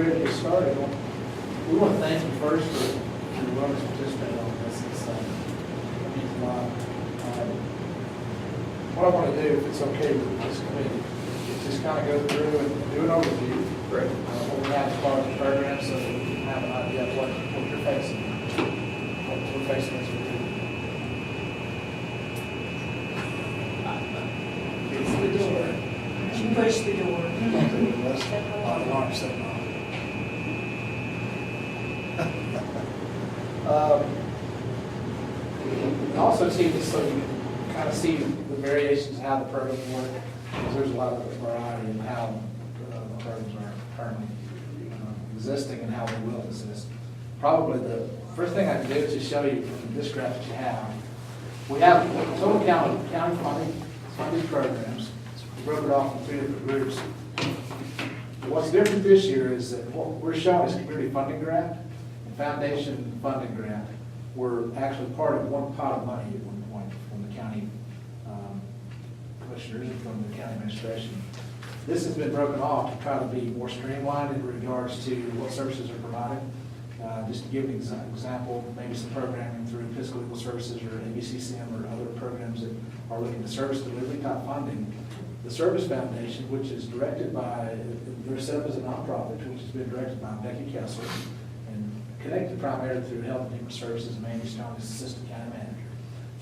ready to get started, we want to thank you first for your willingness to participate on this. It means a lot. What I want to do, if it's okay with this committee, is just kind of go through and do an overview. Great. What we have as part of the program, so that we can have an idea of what you're facing. What we're facing as we do. It's the door. You push the door. Alarm setting off. Also see this so you can kind of see the variations of how the programs work, because there's a lot of variety in how the programs are currently existing and how they will exist. Probably the first thing I can do is just show you from this graph that you have. We have total county funded programs. We broke it off in 3 different groups. What's different this year is that what we're showing is community funding grant and foundation funding grant. We're actually part of one pot of money at one point from the county commissioners and from the county administration. This has been broken off to try to be more streamlined in regards to what services are provided. Just to give an example, maybe some programming through Fiscal Legal Services or ABCCM or other programs that are looking to service delivery type funding. The Service Foundation, which is directed by, they're set up as a nonprofit, which has been directed by Becky Kessler and connected primarily through Health and Human Services, Mandy Stone as Assistant County Manager.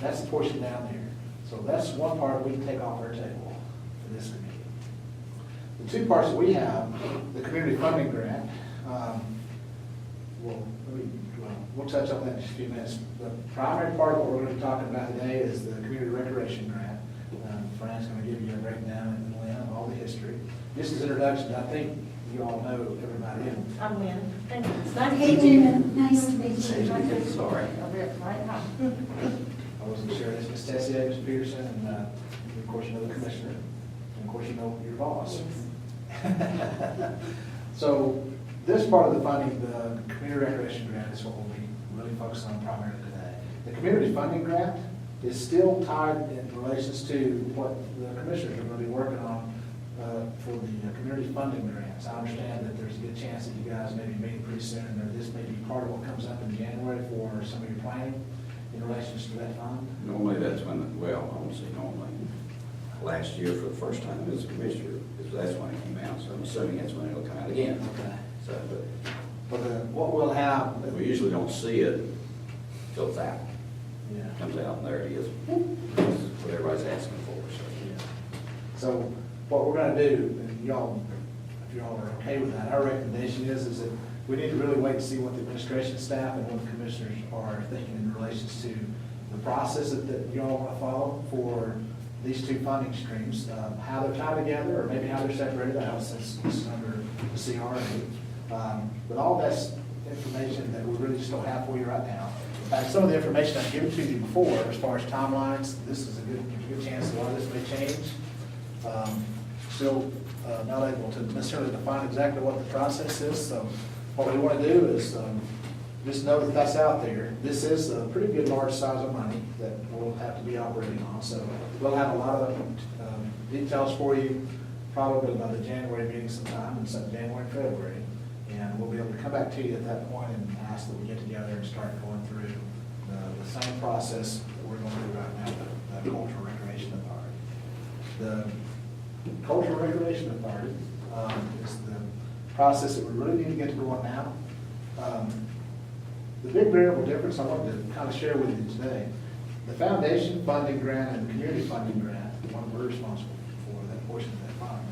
That's the portion down there. So that's one part we can take off our table for this committee. The two parts that we have, the community funding grant, we'll touch on that in just a few minutes. The primary part of what we're going to be talking about today is the community recreation grant. Fran's going to give you a breakdown and Lynn of all the history. Just as introduction, I think you all know everybody. I'm Lynn. Thank you. It's nice to Hey, meet you. Gina, nice to meet you. Sorry. I'll be right now. I wasn't sure. It's Ms. Tessie Davis Peterson, and of course you know the commissioner, and of course you know your boss. So this part of the funding, the community recreation grant, is what we'll be really focusing on primarily today. The community funding grant is still tied in relations to what the commissioners are going to be working on for the community funding grants. I understand that there's a good chance that you guys may be meeting pretty soon, or this may be part of what comes up in January for some of your planning in relation to that fund. Normally that's when, well, I won't say normally. Last year for the first time as a commissioner, that's when it came out, so I'm assuming that's when it'll come out again. Okay. So, But what we'll have, but we usually don't see it till it's out. yeah. Comes out and there it is. This is what everybody's asking for, so. So what we're gonna do, and y'all, if y'all are okay with that, our recommendation is that we need to really wait and see what the administration staff and what the commissioners are thinking in relation to the process that y'all wanna follow for these two funding streams, how they're tied together, or maybe how they're separated out since this is under the CRA. But all that's information that we really just don't have for you right now. In fact, some of the information I've given to you before, as far as timelines, this is a good chance a lot of this may change. Still not able to necessarily define exactly what the process is, so what we want to do is just know that that's out there. This is a pretty good large size of money that we'll have to be operating on, so we'll have a lot of details for you probably by the January meeting sometime, in January and February. And we'll be able to come back to you at that point and ask that we get together and start going through the same process that we're going through right now, the Cultural Recreation Authority. The Cultural Recreation Authority is the process that we really need to get to going now. The big variable difference I wanted to kind of share with you today, the foundation funding grant and the community funding grant, the one we're responsible for, that portion of that fund,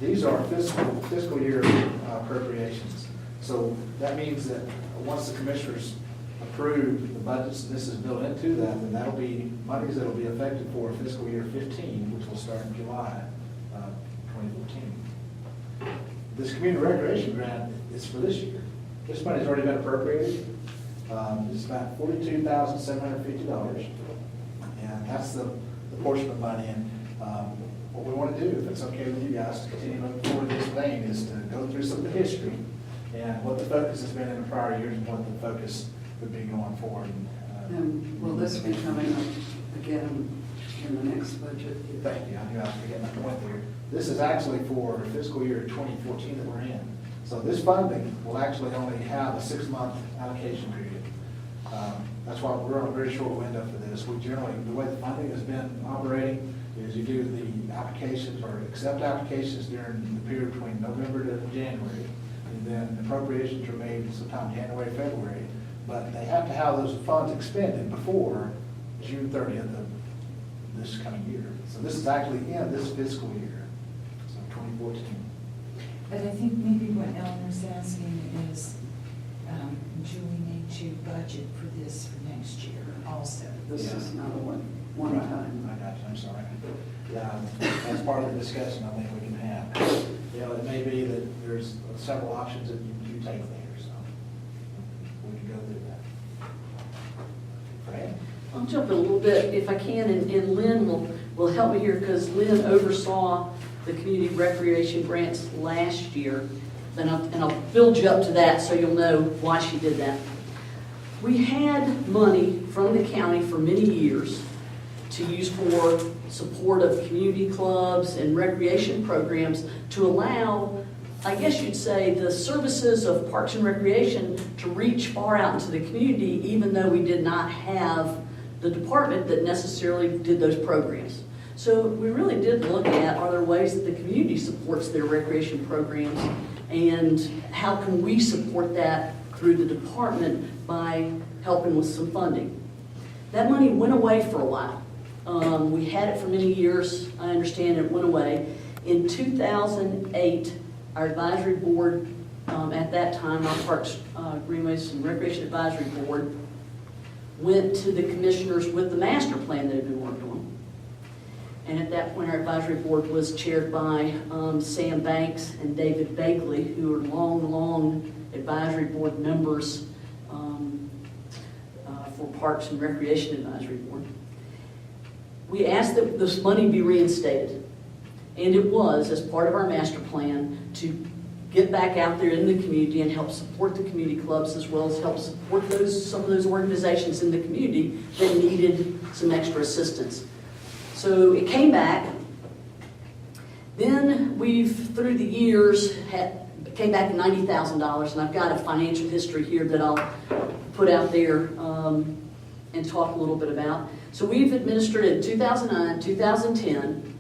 these are fiscal year appropriations. So that means that once the commissioners approve the budgets, and this is built into that, then that'll be monies that'll be effective for fiscal year 15, which will start in July 2014. This community recreation grant is for this year. This money's already been appropriated. It's about $42,750, and that's the portion of money. And what we want to do, if it's okay with you guys, to continue moving forward in this vein, is to go through some of the history and what the focus has been in the prior years and what the focus would be going forward. And will this be coming up again in the next budget? Thank you. I knew I was forgetting that point there. This is actually for fiscal year 2014 that we're in. So this funding will actually only have a 6-month allocation period. That's why we're on a very short window for this. We generally, the way the funding has been operating is you do the applications or accept applications during the period between November to January, and then appropriations are made sometime January, February, but they have to have those funds expended before June 30th of this coming year. So this is actually in this fiscal year, so 2014. But I think maybe what Eleanor's asking is, do we need to budget for this for next year also? This is not a one Right. time. I got you, I'm sorry. Yeah, that's part of the discussion I think we can have. You know, it may be that there's several options that you take there, so we can go through that. Fran? I'll jump in a little bit if I can, and Lynn will help me here, because Lynn oversaw the community recreation grants last year, and I'll build you up to that so you'll know why she did that. We had money from the county for many years to use for support of community clubs and recreation programs to allow, I guess you'd say, the services of Parks and Recreation to reach far out into the community, even though we did not have the department that necessarily did those programs. So we really did look at, are there ways that the community supports their recreation programs, and how can we support that through the department by helping with some funding. That money went away for a while. We had it for many years. I understand it went away. In 2008, our advisory board, at that time, our Parks, Greenways and Recreation Advisory Board, went to the commissioners with the master plan that had been worked on. And at that point, our advisory board was chaired by Sam Banks and David Bagley, who are long advisory board members for Parks and Recreation Advisory Board. We asked that this money be reinstated, and it was, as part of our master plan, to get back out there in the community and help support the community clubs, as well as help support some of those organizations in the community that needed some extra assistance. So it came back. Then we've, through the years, came back at $90,000, and I've got a financial history here that I'll put out there and talk a little bit about. So we've administered in 2009, 2010,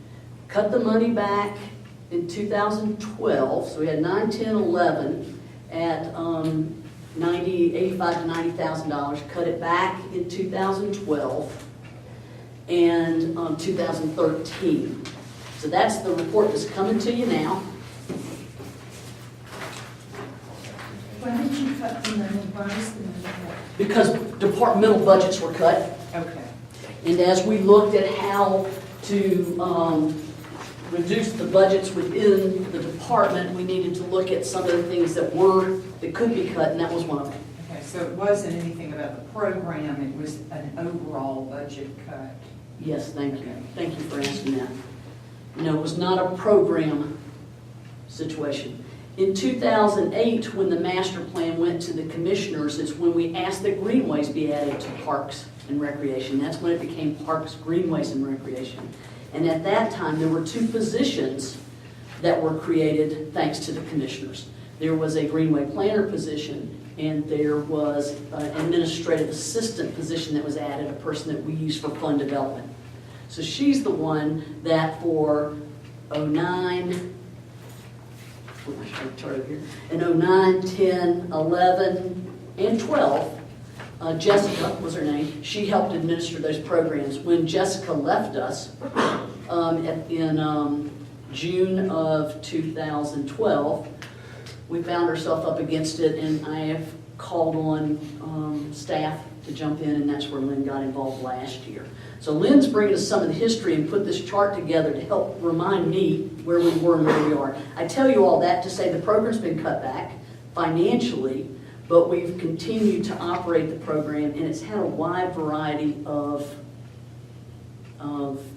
cut the money back in 2012, so we had 9, 10, 11 at $85,000 to $90,000, cut it back in 2012 and 2013. So that's the report that's coming to you now. Why did you cut the money? Why is the money cut? Because departmental budgets were cut, Okay. and as we looked at how to reduce the budgets within the department, we needed to look at some of the things that could be cut, and that was one of them. Okay, so it wasn't anything about the program, it was an overall budget cut. Yes, thank you. Thank you for asking that. No, it was not a program situation. In 2008, when the master plan went to the commissioners, it's when we asked that Greenways be added to Parks and Recreation. That's when it became Parks, Greenways, and Recreation. And at that time, there were 2 positions that were created thanks to the commissioners. There was a Greenway planner position, and there was an administrative assistant position that was added, a person that we use for fund development. So she's the one that for 09, put my chart over here, in 09, 10, 11, and 12, Jessica was her name. She helped administer those programs. When Jessica left us in June of 2012, we found ourselves up against it, and I have called on staff to jump in, and that's where Lynn got involved last year. So Lynn's bringing us some of the history and put this chart together to help remind me where we were and where we are. I tell you all that to say the program's been cut back financially, but we've continued to operate the program, and it's had a wide variety of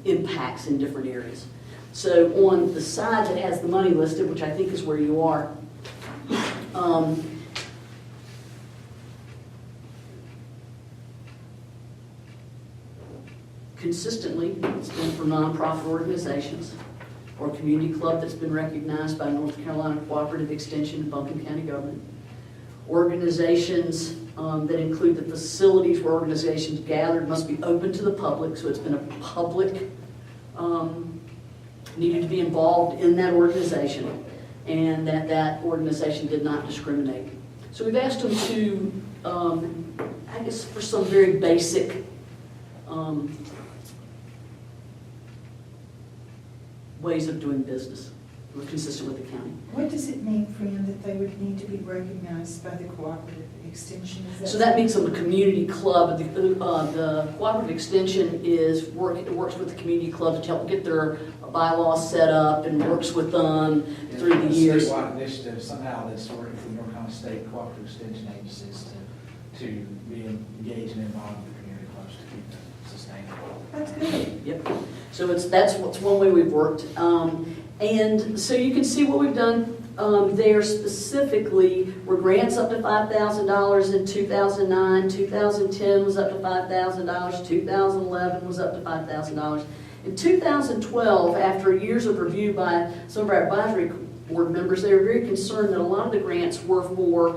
impacts in different areas. So on the side that has the money listed, which I think is where you are, consistently, it's been for nonprofit organizations. or community club that's been recognized by North Carolina Cooperative Extension and Buncombe County Government. Organizations that include the facilities where organizations gathered must be open to the public, so it's been a public, needed to be involved in that organization, and that organization did not discriminate. So we've asked them to, I guess for some very basic ways of doing business, we're consistent with the county. What does it mean, Fran, that they would need to be recognized by the cooperative extension? So that means I'm a community club. The cooperative extension it works with the community club to help get their bylaws set up and works with them through the years. Statewide initiative somehow that's working with the North Carolina State Cooperative Extension Agencies to be engaged and involved with the community clubs to keep it sustainable. That's good. Yep. So that's one way we've worked. And so you can see what we've done there specifically were grants up to $5,000 in 2009, 2010 was up to $5,000, 2011 was up to $5,000. In 2012, after years of review by some of our advisory board members, they were very concerned that a lot of the grants were for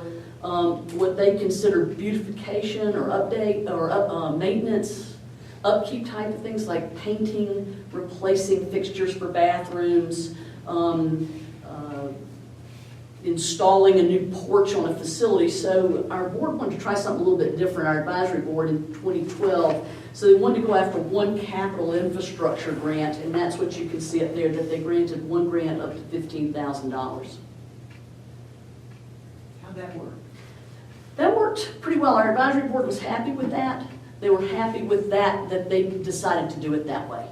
what they considered beautification or update or maintenance, upkeep type of things like painting, replacing fixtures for bathrooms, installing a new porch on a facility. So our board wanted to try something a little bit different, our advisory board in 2012. So they wanted to go after one capital infrastructure grant, and that's what you can see up there, that they granted one grant up to $15,000. How'd that work? That worked pretty well. Our advisory board was happy with that. They were happy with that they decided to do it that way.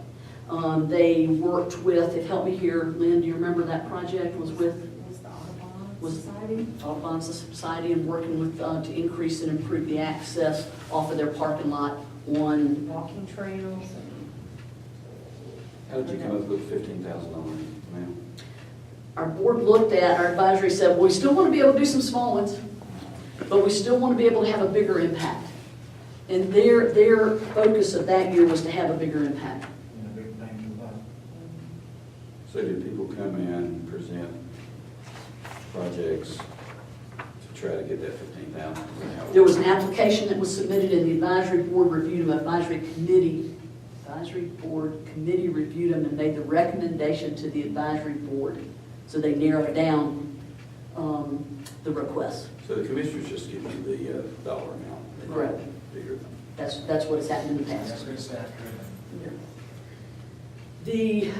They worked with, it helped me here, Lynn, do you remember that project was with? Audubon Society, and working with, to increase and improve the access off of their parking lot on. Walking trails and. How did you come up with $15,000 amount? Our board looked at, our advisory said, well, we still want to be able to do some small ones, but we still want to be able to have a bigger impact. And their focus of that year was to have a bigger impact. You know, big bang to the buck. So did people come in and present projects to try to get that $15,000? There was an application that was submitted and the advisory board reviewed them, advisory board committee reviewed them and made the recommendation to the advisory board. So they narrowed down the request. So the commissioners just give you the dollar amount? and Correct. Figure them. That's what has happened in the That's past. good staff driven. The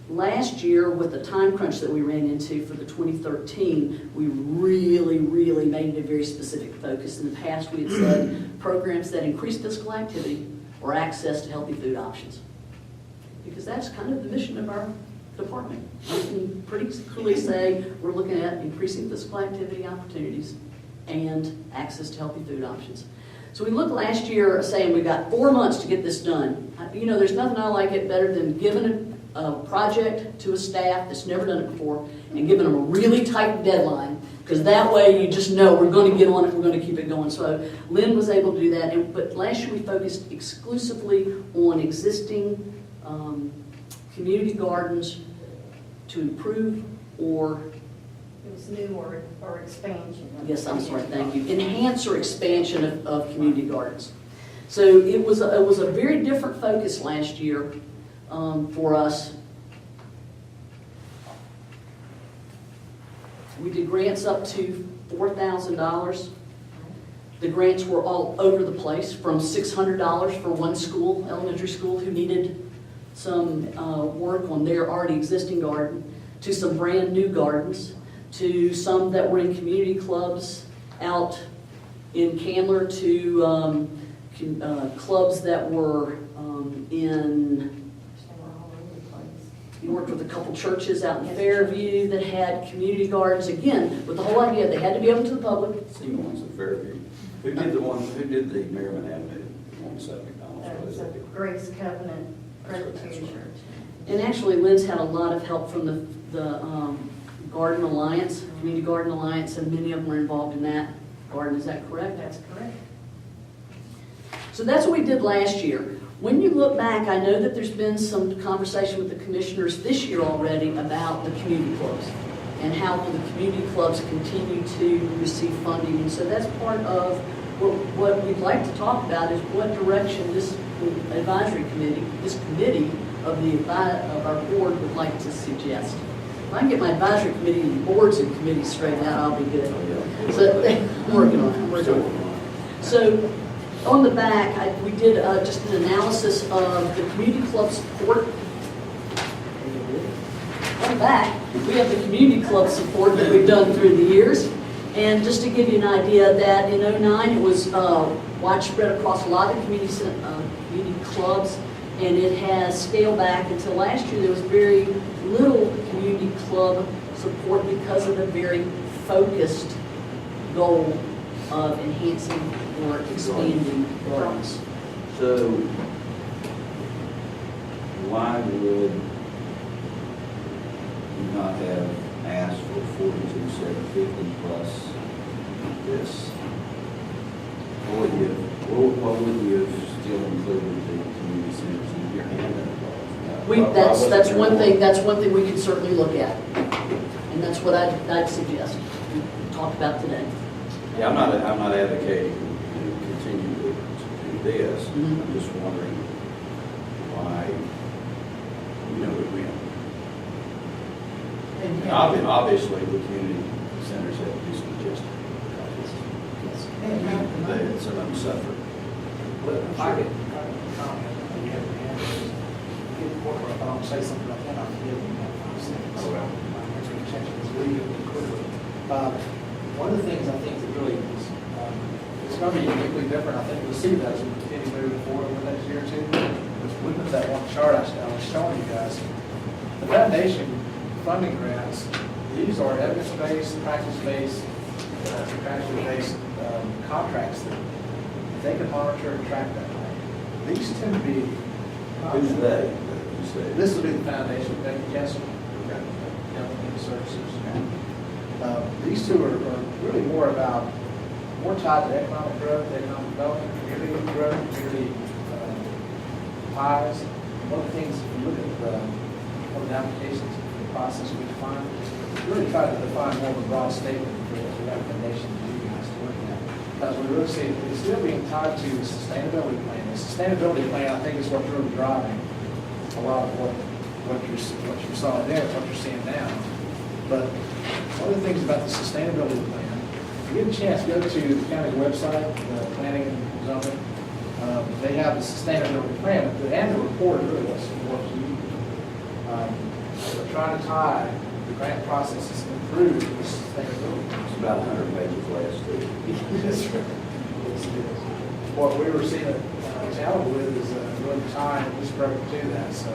last year, with the time crunch that we ran into for the 2013, we really made it a very specific focus. In the past, we had said programs that increase physical activity or access to healthy food options. Because that's kind of the mission of our department. We can pretty clearly say we're looking at increasing physical activity opportunities and access to healthy food options. So we looked last year saying we've got 4 months to get this done. You know, there's nothing I like it better than giving a project to a staff that's never done it before and giving them a really tight deadline, because that way you just know we're going to get on it, we're going to keep it going. So Lynn was able to do that, but last year we focused exclusively on existing community gardens to improve or It was new or expansion. yes, I'm sorry, thank you. Enhance or expansion of community gardens. So it was a very different focus last year for us. We did grants up to $4,000. The grants were all over the place, from $600 for one school, elementary school, who needed some work on their already existing garden, to some brand new gardens, to some that were in community clubs out in Candler, to clubs that were we worked with a couple churches out in Fairview that had community gardens, again, with the whole idea they had to be open to the public. Seen ones in Fairview. Who did the Merriman Avenue, the one beside McDonald's? What is that? Grace Covenant That's Presbyterian right. Church. And actually, Lynn's had a lot of help from the Garden Alliance, Community Garden Alliance, and many of them were involved in that garden. Is that correct? That's correct. So that's what we did last year. When you look back, I know that there's been some conversation with the commissioners this year already about the community clubs and how will the community clubs continue to receive funding. And so that's part of what we'd like to talk about is what direction this advisory committee, this committee of our board would like to suggest. If I can get my advisory committee and boards and committees straightened out, I'll be good. So I'm working on it. So on the back, we did just an analysis of the community club support. On the back, we have the community club support that we've done through the years. And just to give you an idea that in '09, it was widespread across a lot of community clubs, and it has scaled back until last year. There was very little community club support because of the very focused goal of enhancing or expanding gardens. So why would you not have asked for 42,750 plus this? What would you have still included the community centers in your handout? That's one thing we could certainly look at. And that's what I'd suggest, we talked about today. Yeah, I'm not advocating to continue to do this. Mhm. I'm just wondering why, obviously the community centers have to do some adjustment. Some of them suffer. But if I could comment, you have your hand raised. Get the board, if I don't say something like that, I'll give you that 5 seconds. Oh, well. My attention is leaving quickly. One of the things I think that really is, it's going to be uniquely different, I think we'll see that as we continue moving forward over the next year or two. If we look at that one chart I was showing you guys, the foundation funding grants, these are evidence-based, practice-based, contractual-based contracts that they can monitor and track that way. These tend to be. Who's they? Who's they? This will be the foundation, yes, government services. These two are really more tied to economic growth, economic development, community growth, community ties. One of the things, if you look at one of the applications, the process we define, really try to define more of a broad statement for the recommendation to you guys to look at. Because we really see it's still being tied to the sustainability plan. The sustainability plan, I think, is what's really driving a lot of what you saw there, what you're seeing now. But one of the things about the sustainability plan, if you get a chance, go to the county website, the planning and zoning. They have the sustainability plan, and the report really what's you. They're trying to tie the grant processes through the sustainability. It's about 100 pages less, too. Yes, sir. What we were seeing a challenge with is really tying this program to that. So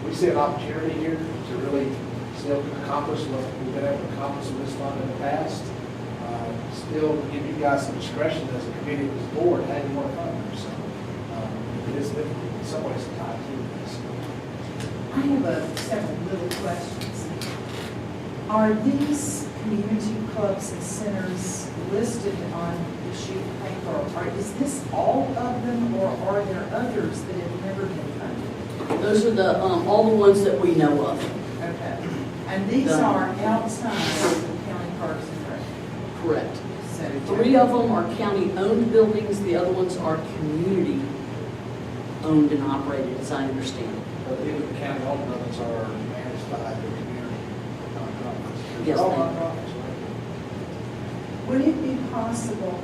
we see an opportunity here to really still accomplish what we've been able to accomplish with this fund in the past. Still give you guys some discretion as a committee of this board, how you want to fund it. So it is in some ways tied to this. I have several little questions. Are these community clubs and centers listed on the sheet of paper? Or is this all of them, or are there others that have never been funded? Those are all the ones that we know of. Okay. And these are outside of the county parks and rec? Correct. So 3 of them are county-owned buildings, the other ones are community-owned and operated, as I understand it. But even the county owned buildings are managed by the community nonprofits. Yes, They're all they are. nonprofits, would it be possible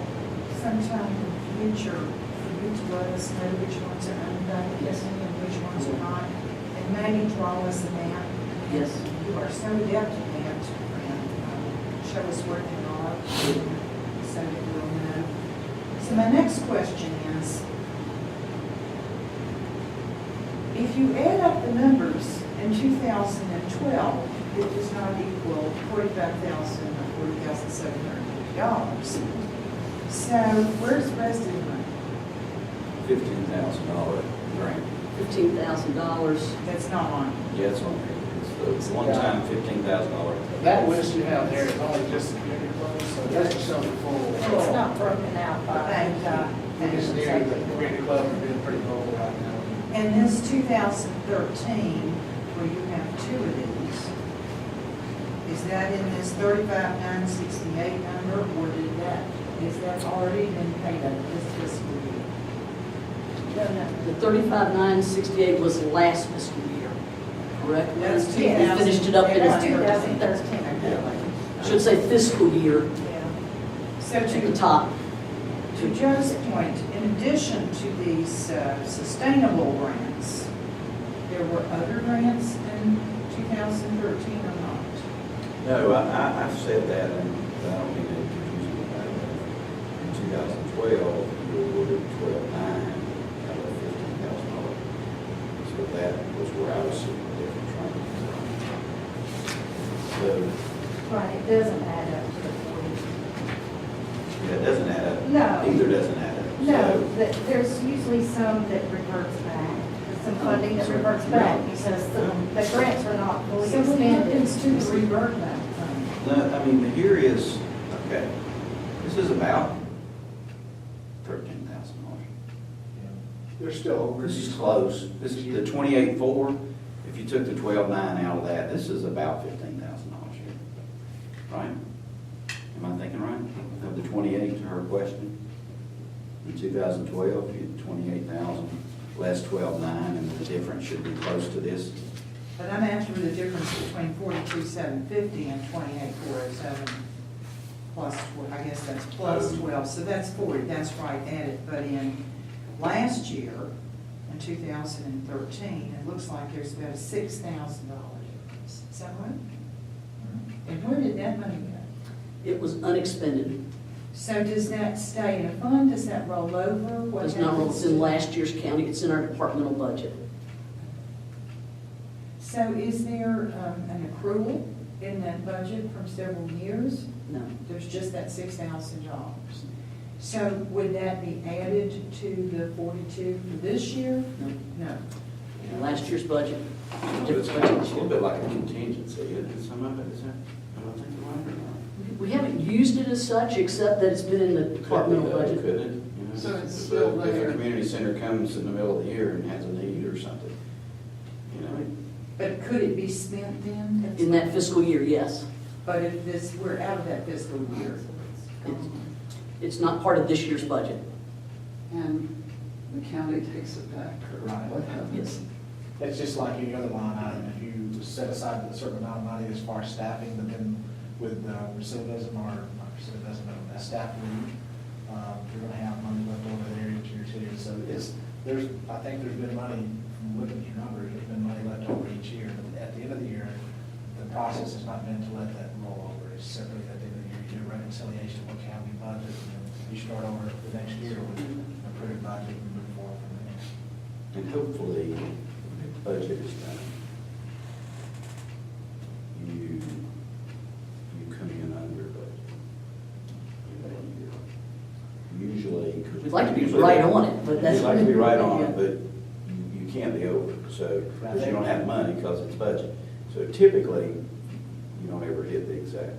sometime in the future for you to let us know which ones are owned by the county and which ones are not? And maybe draw us a map? Yes. You are so adept at that, and show us where they are, so that we'll know. So my next question is, if you add up the numbers in 2012, it does not equal $45,000 or $40,750. So where's the rest of the money? $15,000 grant. $15,000. That's not on. Yeah, it's on there. It's the one-time $15,000. That list you have there is only just the community clubs, so that's just showing the full. It's not broken out by, think it's new, the community club are being pretty vocal right now. And this 2013, where you have two of these, is that in this 35,968 number, or is that already been paid up this fiscal year? No, no. The 35,968 was last fiscal year, correct? That's We finished it up in, That's I 2013. should say fiscal year Yeah. So at the to top. Joe's point, in addition to these sustainable grants, there were other grants in 2013 or not? No, I've said that, and I don't mean to confuse you about it. In 2012, we awarded 12,900 out of $15,000. So that was where I was seeing the difference from. So, Right, it doesn't add up to the 40. yeah, it doesn't add up. No. Either doesn't add up. No, So- there's usually some that reverts back, some funding that reverts back because the grants are not fully So what happens expended. to the revert back fund? No, I mean, here is, okay, this is about $13,000. They're still over. This is close. This is the 28.4. If you took the 12.9 out of that, this is about $15,000 here, right? Am I thinking right? Of the 28 to her question? In 2012, you had 28,000 less 12.9, and the difference should be close to this. But I'm after the difference between 42,750 and 28,407 plus, I guess that's plus 12, so that's 40, that's right, added. But in last year, in 2013, it looks like there's about a $6,000 difference. Is that right? And where did that money go? It was unexpended. So does that stay in a fund, does that roll over? What It's not, happens it's in to- last year's county, it's in our departmental budget. So is there an accrual in that budget from several years? No. There's just that $6,000. So would that be added to the 42 for this year? No. No. In last year's budget. It's kind of a little bit like a contingency, isn't it? Some of it, is that, am I thinking right or not? We haven't used it as such, except that it's been in the departmental budget. Couldn't it? You know, So it's if still If there. a community center comes in the middle of the year and has a need or something, you know? But could it be spent then? In that fiscal year, yes. But if this, we're out of that fiscal year. It's not part of this year's budget. And the county takes it back, or Right. what happens? Yes. It's just like any other line item, if you set aside a certain amount of money as far as staffing, but then with recidivism or, not recidivism, but a staff leave, you're gonna have money left over there each year too. So I think there's been money, from looking at your numbers, there's been money left over each year. But at the end of the year, the process has not been to let that roll over. It's simply at the end of the year, you do a reconciliation of what county budget, and then you start over the next year with an approved budget and move forward from there. And hopefully, the budget is done. You come in under budget. Usually. We'd like to be right on it, but that's. You'd like to be right on Yeah. it, but you can't be over, so, because you don't have money because it's budget. So typically, you don't ever hit the exact,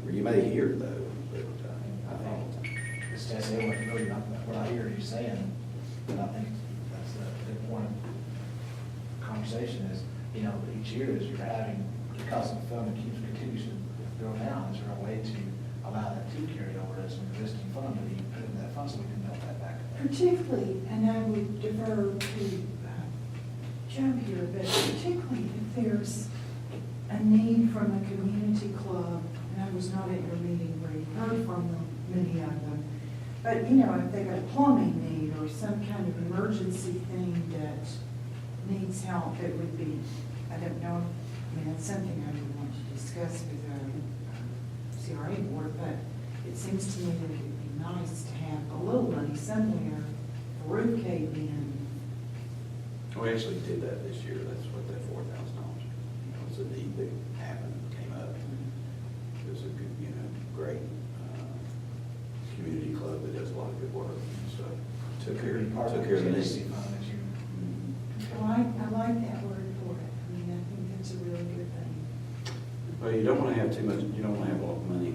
or you may hear though, but I think it's just, it wasn't really not what I hear you saying, and I think that's a good point of conversation is, you know, each year as you're having, because the fund continues to go down, is there a way to allow that to carry over as an existing fund, that you put in that fund so we can build that back up? Particularly, and I would defer to Joe here, but particularly if there's a need from a community club, and I was not at your meeting where you heard from them, many of them, but you know, if they got a plumbing need or some kind of emergency thing that needs help, it would be, I don't know, I mean, that's something I would want to discuss with our CRA board, but it seems to me that it would be nice to have a little money somewhere for roof cave in. we actually did that this year, that's what that $4,000, was a need that happened, came up. It was a good, great community club that does a lot of good work and stuff. Took care of the contingency need. fund that you. Well, I like that word for it. I mean, I think that's a really good thing. Well, you don't want to have too much, you don't want to have a lot of money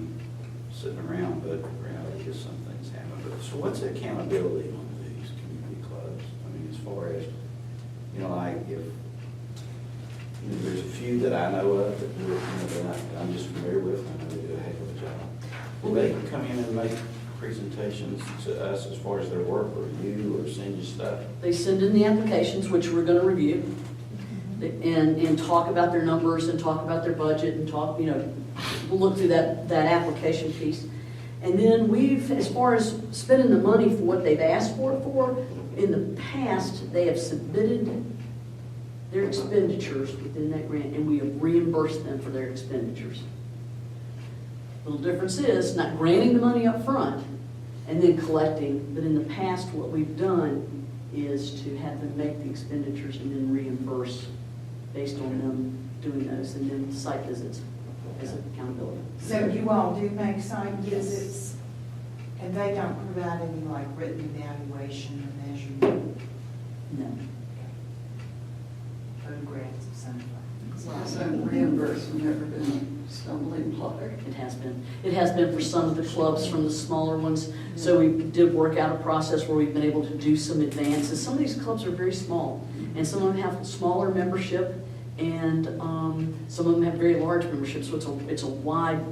sitting around, but reality is some things happen. But, so what's the accountability on these community clubs? I mean, as far as, you know, like if, you know, there's a few that I know of that do it, you know, that I'm just familiar with, I know they do a heck of a job. Will they come in and make presentations to us as far as their work, or you, or send you stuff? They send in the applications, which we're gonna review, and talk about their numbers, and talk about their budget, and talk, you know, we'll look through that application piece. And then we've, as far as spending the money for what they've asked for it for, in the past, they have submitted their expenditures within that grant, and we have reimbursed them for their expenditures. The little difference is not granting the money up front and then collecting, but in the past, what we've done is to have them make the expenditures and then reimburse based on them doing those, and then site visits as accountability. So you all do make site visits, and they don't provide any like written evaluation or measurement No. photographs of something? So reimbursement never been a stumbling block. It has been. It has been for some of the clubs from the smaller ones. So we did work out a process where we've been able to do some advances. Some of these clubs are very small, and some of them have smaller membership, and some of them have very large membership. So it's a wide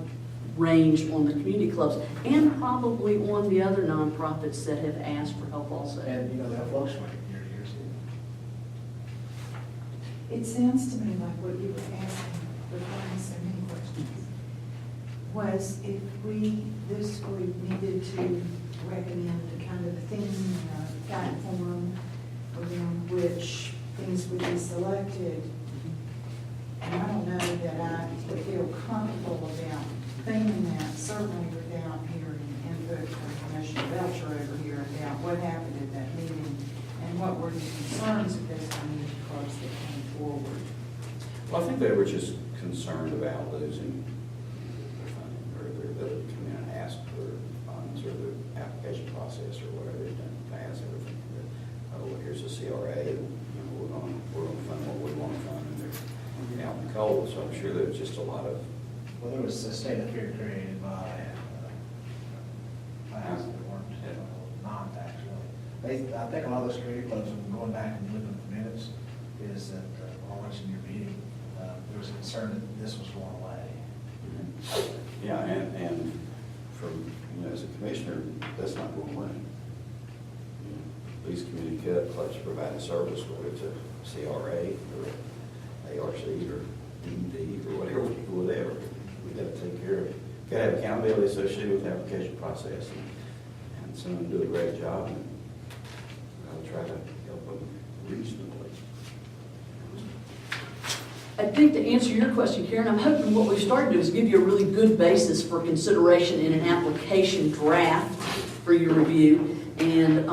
range on the community clubs, and probably on the other nonprofits that have asked for help also. And, you know, they'll fluctuate year to year, too. It sounds to me like what you were asking, before so many questions, was if this group needed to recommend a kind of a thing, a platform around which things would be selected. And I don't know that I would feel comfortable about thinking that, certainly without hearing input from Commissioner Belcher over here about what happened at that meeting and what were the concerns of those community clubs that came forward. Well, I think they were just concerned about losing their funding, or their ability to come in and ask for funds, or the application process, or whatever they've done in the past. They were thinking that, oh, well, here's the CRA, and, you know, we're going to fund what we want to fund, and they're out in the cold. So I'm sure there's just a lot of. Well, there was a state of fear created by houses that weren't non-tax really. I think a lot of those community clubs, going back and looking at the minutes, is that, while watching your meeting, there was a concern that this was going away. Yeah, and from, you know, as a commissioner, that's not going away. You know, these community clubs provide a service, whether it's a CRA or ARC or DD or whatever. We got to take care of it. Got to have accountability associated with the application process, and some of them do a great job, and I'll try to help them reasonably. I think to answer your question, Karen, I'm hoping what we've started to do is give you a really good basis for consideration in an application draft for your review, and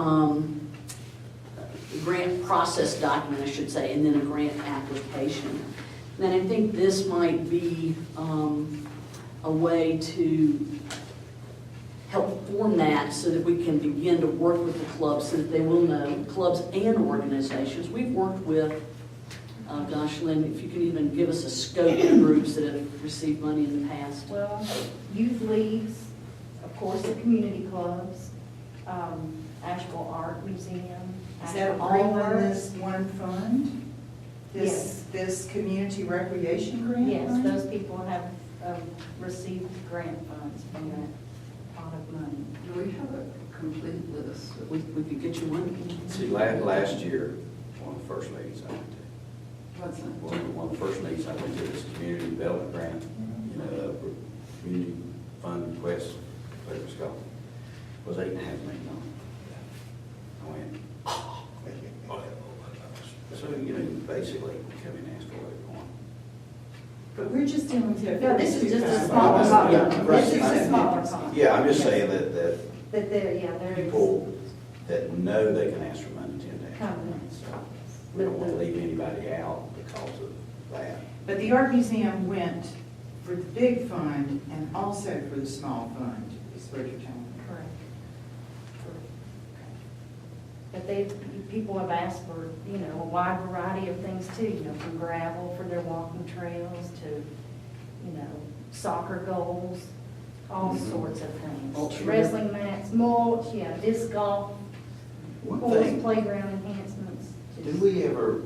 grant process document, I should say, and then a grant application. And I think this might be a way to help form that so that we can begin to work with the clubs so that they will know, clubs and organizations. We've worked with, gosh, Lynn, if you could even give us a scope of groups that have received money in the past. Well, youth leagues, of course, the community clubs, Asheville Art Museum. Is that Asheville all Green in Works. this one fund? This community recreation grant Yes, fund? those people have received grant funds from that pot of money. Do we have a complete list? We could get you one. See, last year, one of the first meetings I went to, What's that? one of the first meetings I went to, this community development grant, you know, community fund request, whatever it's called, was $8.5 million. I went, oh. So, you know, basically, come in and ask for what they want. But we're just dealing with. No, this is just a $42,000. smaller pot. Yeah, right. This is a smaller pot. Yeah, I'm just Yes. saying that That there, yeah, there is. people that know they can ask for money tend to ask for Come. money. So we don't want to leave anybody out because of that. But the art museum went for the big fund and also for the small fund, is what you're telling me. Correct. But people have asked for, you know, a wide variety of things too, you know, from gravel for their walking trails to, you know, soccer goals, all sorts of All things. true. Wrestling mats, mulch, yeah, disc golf, One boys thing, playground enhancements. did we ever,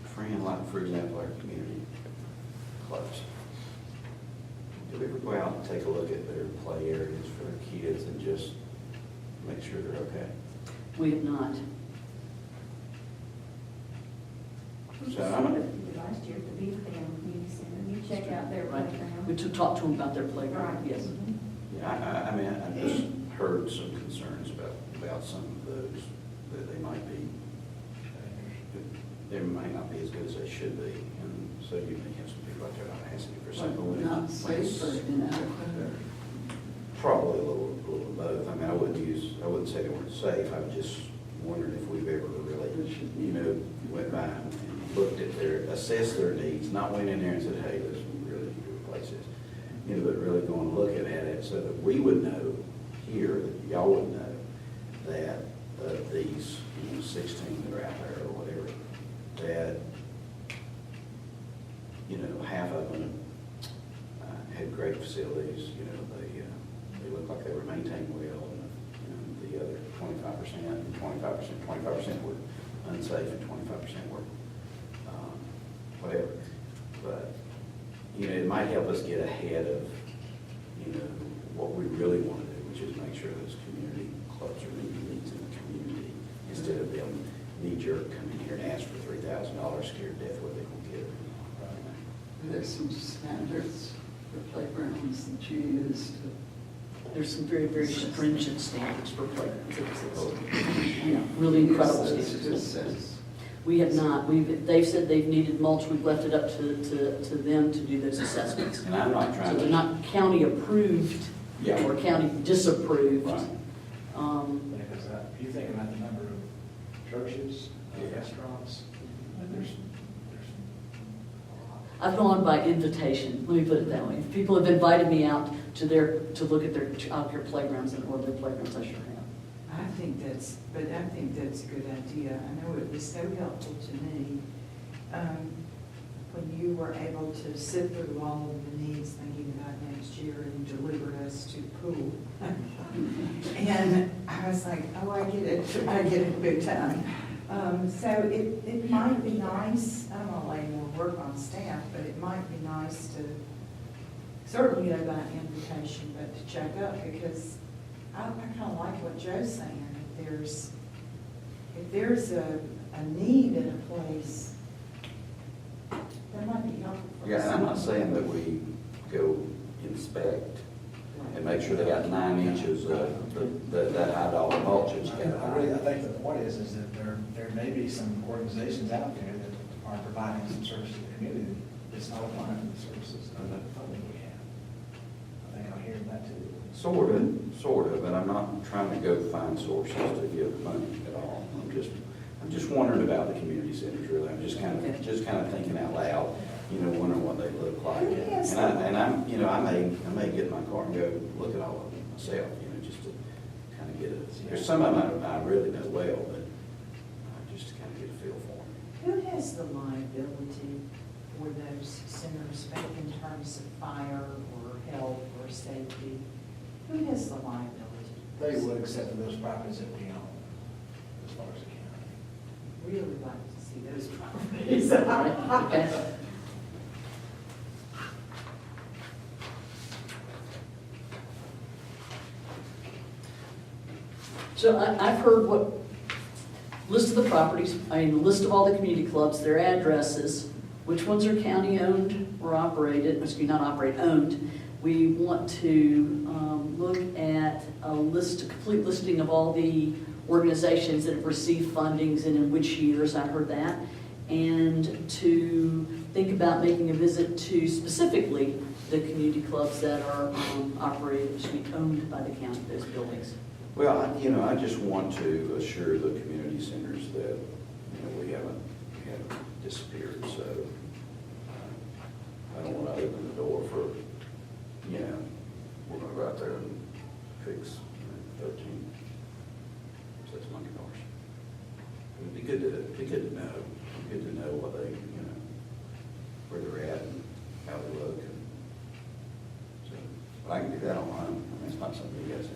Fran, like, for example, our community clubs, did we ever go out and take a look at their play areas for their kids and just make sure they're okay? We have not. So I'm, Last year at the Beaver Dam Community Center, you check out their Right. playground. We talked to them about their playground, Right. yes. Mhm. yeah, I mean, I just heard some concerns about some of those, that they might be, they might not be as good as they should be, and so you may have some people out there not asking for something. Not safe or inadequate. Probably a little of both. I mean, I wouldn't say they weren't safe. I was just wondering if we've ever really, went by and looked at assessed their needs, not went in there and said, hey, let's really need to replace this. But really going and looking at it so that we would know here, that y'all would know, that of these, 16 that are out there or whatever, that, half of them had great facilities, they looked like they were maintained well, and the other 25% were unsafe, and 25% were whatever. But, it might help us get ahead of, what we really want to do, which is make sure those community clubs are meeting needs in the community, instead of them knee-jerk coming here and ask for $3,000, scared to death where they're going to get it. There's some standards for playgrounds that you use to. There's some very, very stringent standards for playgrounds that exist. Really incredible standards. We have not, they've said they've needed mulch, we've left it up to them to do those assessments. And I'm not So trying they're to. not county approved Yeah. or county disapproved. Right. Because if you think about the number of churches, restaurants, there's I've gone by invitation, let me put it that way. People have invited me out to look at their childcare playgrounds and or their playgrounds, I sure have. I think that's a good idea. I know it was so helpful to me when you were able to sit through all of the needs, thinking about next year, and delivered us to the pool. And I was like, oh, I get it big time. So it might be nice, I don't want to lay more work on staff, but it might be nice to, certainly by invitation, but to check up, because I kind of like what Joe's saying. If there's a need in a place, that might be helpful for us. Yeah, and I'm not saying that we go inspect and make sure they got 9 inches of that high dollar mulch that you I got. think the point is that there may be some organizations out there that are providing some service to the community that's not applying for the services or the funding we have. I think I'm hearing that too. Sort of, but I'm not trying to go find sources to give money at all. I'm just wondering about the community centers, really. I'm just kind of thinking out loud, wondering what they look like. Yes. And I may get in my car and go look at all of them myself, just to kind of get a, there's some of them I really know well, but just to kind of get a feel for them. Who has the liability for those centers, both in terms of fire or health or safety? Who has the liability? They would accept for those properties that we own, as far as the county. Really like to see those properties. Okay. So I've heard list of the properties, list of all the community clubs, their addresses, which ones are county-owned or operated, not operated, owned. We want to look at a complete listing of all the organizations that have received fundings and in which years, I heard that, and to think about making a visit to specifically the community clubs that are operated, owned by the county, those buildings. Well, I just want to assure the community centers that, we haven't disappeared, so I don't want to open the door for, we're going to go out there and fix 13 6 monkey bars. It'd be good to know what they, where they're at and how they look. And so I can do that online. I mean, it's not something you guys have.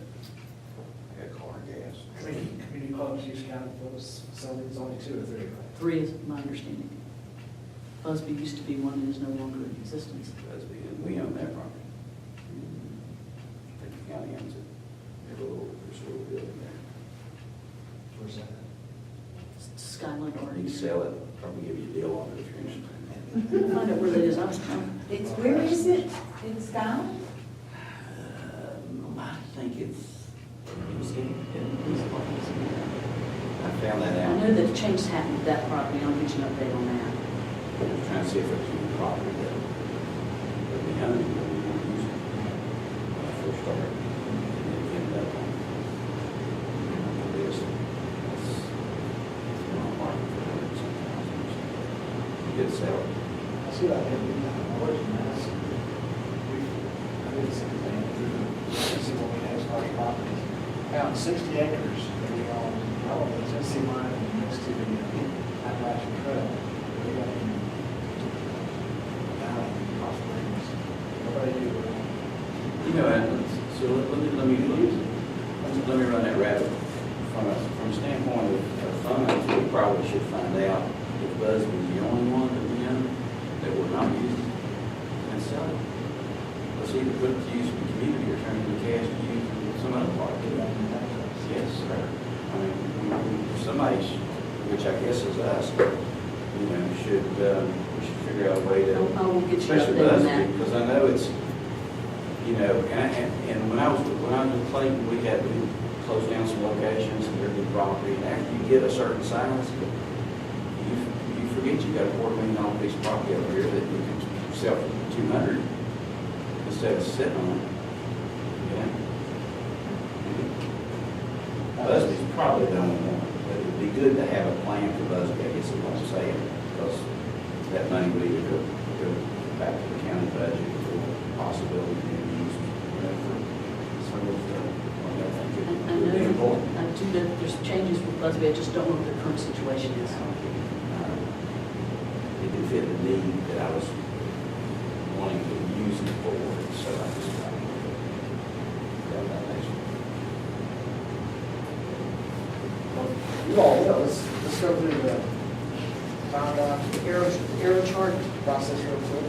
I got car gas. Community clubs use county those facilities, only 2 or 3, right? 3 is my understanding. Busby used to be one that is no longer in existence. We own that property. I think the county owns it. There's a little building there. Where's that? Skyline You Garden. can sell it, probably give you a deal on it if you're interested. Find out where that is. I was trying. It's, where is it? In Skyline? I think it's, I found that I out. know that a change happened with that property. I'll get you an update on that. I was trying to see if it was a property that we owned, but we weren't using when I first started. And it ended up on the list. It's on market for $100,000. You could sell it. I see that in the origin mass. I did the same thing through, see what we have as far as properties. Found 60 acres that we own, probably the Tennessee line and next to the Appalachian Trail. We got in valley, across the rings. What about you? You know, so let me run that rabbit. From a standpoint of funds, we probably should find out if Busby's the only one that we own that we're not using and sell it. Let's either put it to use in the community or turn it into cash to use in some other part. Yes, sir. I mean, somebody, which I guess is us, we should figure out a way to. I will get you an Especially update on Busby, that. because I know it's, and when I was in Clayton, we closed down some locations and there'd be property, and after you get a certain size, you forget you got a $250,000 piece of property over here that you can sell for 200 instead of sitting on it. Busby's probably the only one, but it'd be good to have a plan for Busby, I guess is what I'm saying, because that money would either go back to the county budget or possibility of being used, for some of the, I think it I would be know, important. I do know that there's changes with Busby. I just don't know what the current situation is. It could fit the need that I was wanting to use it for, so I just got that next one. You all will, let's go through the timeline, Arrow chart. process real quick.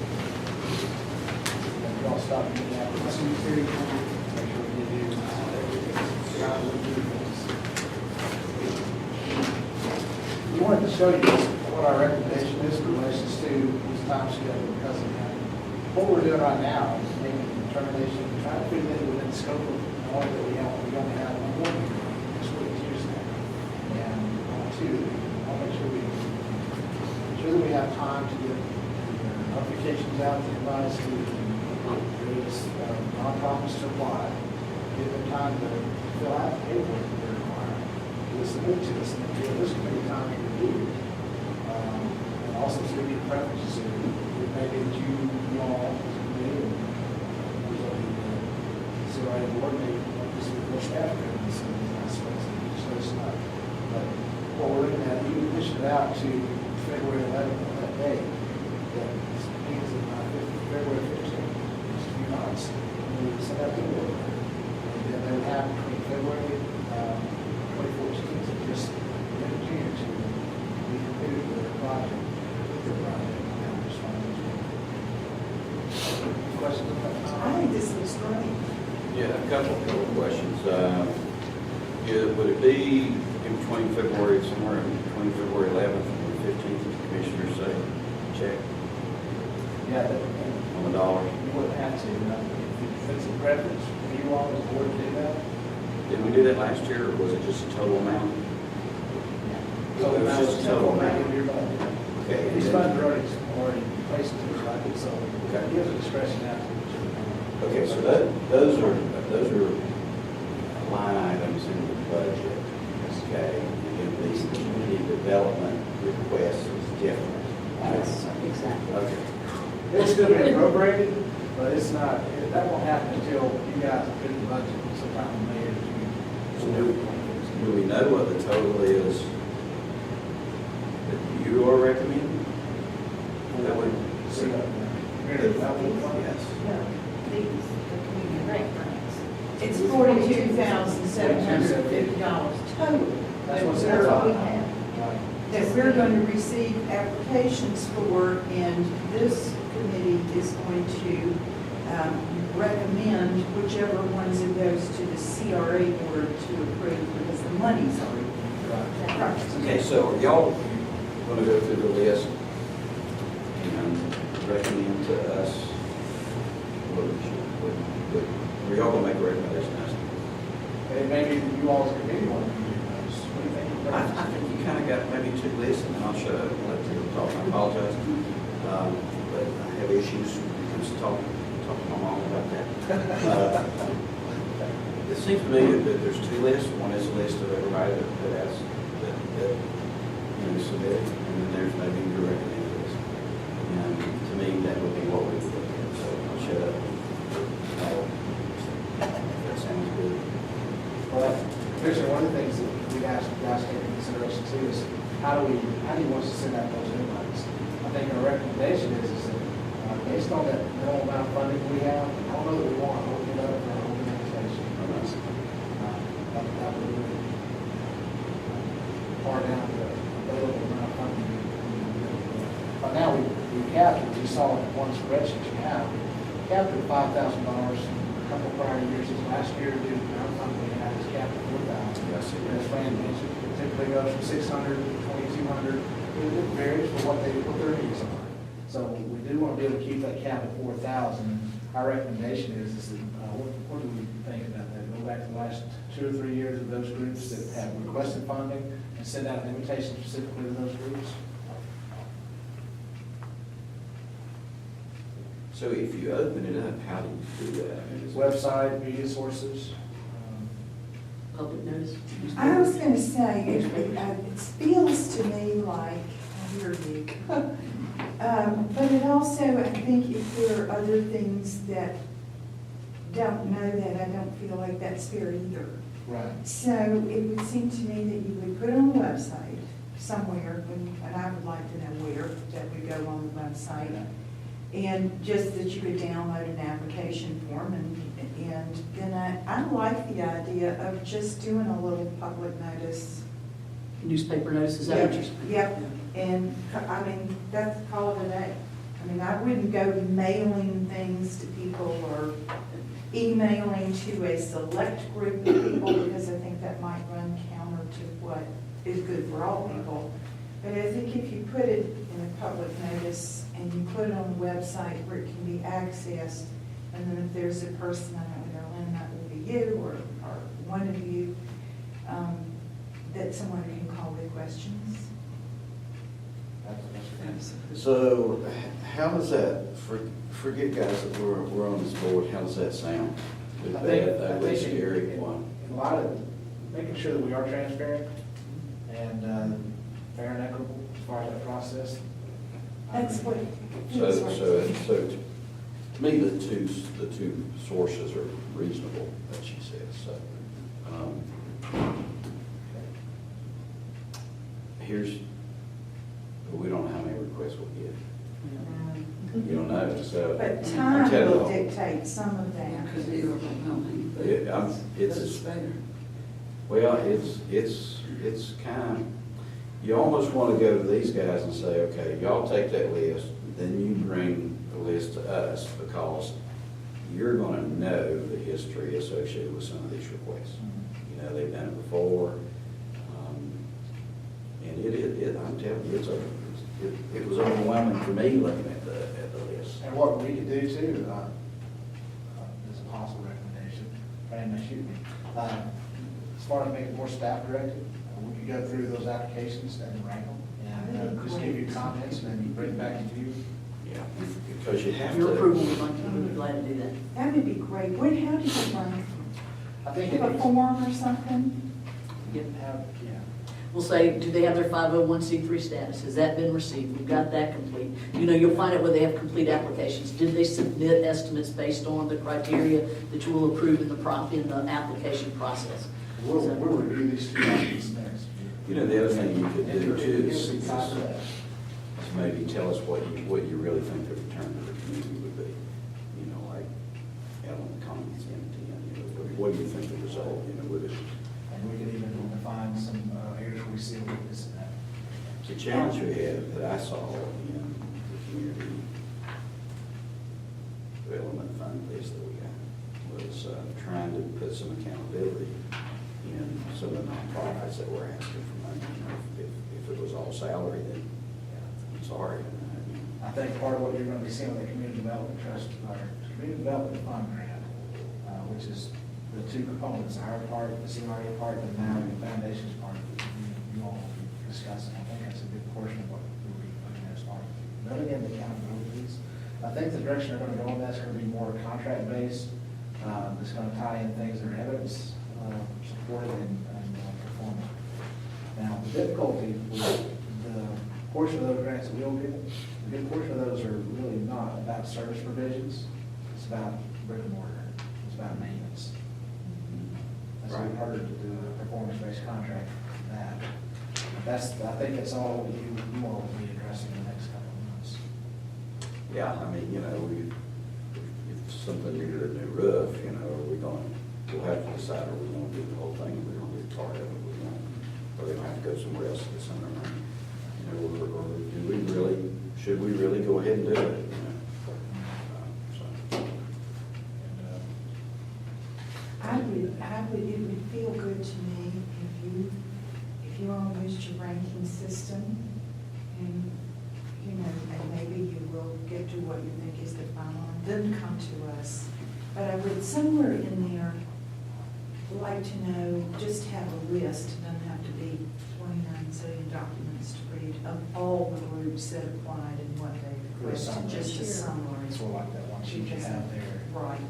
And you all stop me now. Let's do 30, make sure we give you, we wanted to show you what our recommendation is in relation to these time schedule because of that. What we're doing right now is making a determination, trying to fit it in within the scope of knowing that we only have one more year, next week, Tuesday. And two, I'll make sure that we have time to get the notifications out to advise to these nonprofits to apply, give them time to fill out the paperwork that they're requiring, to submit to us, and then give this committee time to review. And also to get preferences, it may be that you all, as a committee, and the CRA board may want to see what staff are doing, so it's not supposed to just let us know. But what we're looking at, you push it out to February 11th on that day. That means that by February 15th, just a few months, we would send out the order. And then they would have between February 2014 to just mid-June to be completed with their project. And just wanted to- Questions on that? I think this looks great. Yeah, a couple of questions. Would it be in between February, somewhere in between February 11th and the 15th, the commissioners say, check Yeah, that, on the dollar? you wouldn't have to, if it's a preference for you all as a board to do that. Did we do that last year, or was it just a total amount? So It was just a total amount. of your budget. Okay. These funds are already placed in the budget, so Okay. it gives a discretion out to each of them. Okay, so those are line items in the budget, okay? And the community development request is different. Yes, exactly. Okay. It's still be appropriated, but it's not, that won't happen until you guys approve the budget sometime in May or June. So do we know what the total is that you are recommending? That would, See, community development fund? yes. Yeah. these, the community rec grants. It's $42,750 total That's what's that in our we file. have. Right. that we're going to receive applications for, and this committee is going to recommend whichever ones it goes to the CRA board to approve, because the money's already. Right. Okay, so are y'all gonna go through the list and recommend to us, what are y'all gonna make a recommendation as to? And maybe you all as a committee want to do those. What do you think? I think you kind of got maybe two lists, and then I'll shut up and let you talk. I apologize. But I have issues when it comes to talking to my mom about that. It seems to me that there's two lists. One is a list of everybody that has, that submitted, and then there's maybe your recommended list. And to me, that would be what we would look at, so I'll shut up. That sounds good. Well, Commissioner, one of the things that we asked you guys to take into consideration too is how do you want us to send out those invites? I think our recommendation is that based on that minimal amount of funding we have, I don't know that we want to open it up for an organization. That would really par down the available amount of funding. But now we capped, as you saw in one spreadsheet you have, capped at $5,000. A couple prior years, this last year, due to the amount of funding we had, is capped at $4,000. Yes, it As Rand mentioned, it typically goes from 600 to 2,200. It varies for what their needs are. So we do want to be able to keep that cap at 4,000. Our recommendation is that, what do we think about that? Go back to the last 2 or 3 years of those groups that have requested funding and send out an invitation specifically to those groups. So if you open it up, how do you do that? I mean, is it- Website, media sources. Public notice? I was going to say, it feels to me like, I hear you. But it also, I think if there are other things that don't know that, I don't feel like that's fair either. Right. So it would seem to me that you would put it on the website somewhere, and I would like to know where that would go on the website. And just that you could download an application form, and then I like the idea of just doing a little public notice. Newspaper notice, is that what you're saying? Yep, and, I mean, that's call it a day. I mean, I wouldn't go mailing things to people or emailing to a select group of people, because I think that might run counter to what is good for all people. But I think if you put it in a public notice and you put it on the website where it can be accessed, and then if there's a person, I don't know, Lynn, that will be you or one of you, that someone can call with questions. So how does that, forget guys that we're on this board, how does that sound? With I think that was scary in one. a lot of, making sure that we are transparent and fair and equitable as far as that process. That's what. So to me, the two sources are reasonable, that she says, so. We don't know how many requests we'll get. You don't know, so. But I'm time telling will you. dictate some of that. Could be overwhelming, but It's that's fair. Well, it's kind of, you almost want to go to these guys and say, okay, y'all take that list, then you bring the list to us, because you're going to know the history associated with some of these requests. You know, they've done it before. And I'm telling you, it was overwhelming for me looking at the list. And what we could do too, is a possible recommendation, Fran may shoot me, as far as making it more staff directed, we could go through those applications and rank them, and just give you comments, and then you bring it back to you. Yeah, because you have Your to. approval, we'd like to, we'd be glad to do that. That would be great. How do you rank them? I think it Have a needs- form or something? Yep. have, yeah. We'll say, do they have their 501c3 status? Has that been received? We've got that complete. You know, you'll find it where they have complete applications. Did they submit estimates based on the criteria that you will approve in the application process? We'll review these two documents next. You know, the other thing you could do too is Give us a copy. maybe tell us what you really think the return to the community would be. You know, like, what do you think the result, would it? And we could even define some areas where we see a weakness in that. The challenge we had that I saw in the community development fund list that we got was trying to put some accountability in some of the nonprofits that were asking for money. If it was all salary, then I'm sorry. I think part of what you're gonna be seeing with the Community Development Trust, or Community Development Fund grant, which is the two components, our part, the CRA part, and now the foundation's part, you all will be discussing. I think that's a good portion of what we'll be looking at as far as building in the accountabilities. I think the direction they're gonna go on that's gonna be more contract-based. It's gonna tie in things that are evidence supported and performing. Now, the difficulty with the portion of those grants that we'll get, a good portion of those are really not about service provisions. It's about brick and mortar. It's about maintenance. That's Right. harder to do a performance-based contract for that. I think that's all you all will be addressing in the next couple of months. Yeah, I mean, if something needed a new roof, we'll have to decide, are we going to do the whole thing, or we're going to do part of it, or they might have to go somewhere else to get some of their money. Or should we really go ahead and do it? So. It would feel good to me if you all used your ranking system and, and maybe you will get to what you think is the final, and then come to us. But I would somewhere in there like to know, just have a list, it doesn't have to be 29 zillion documents to read, of all the groups that applied and what they requested, just a summary. It's more like that one sheet you have there. Right.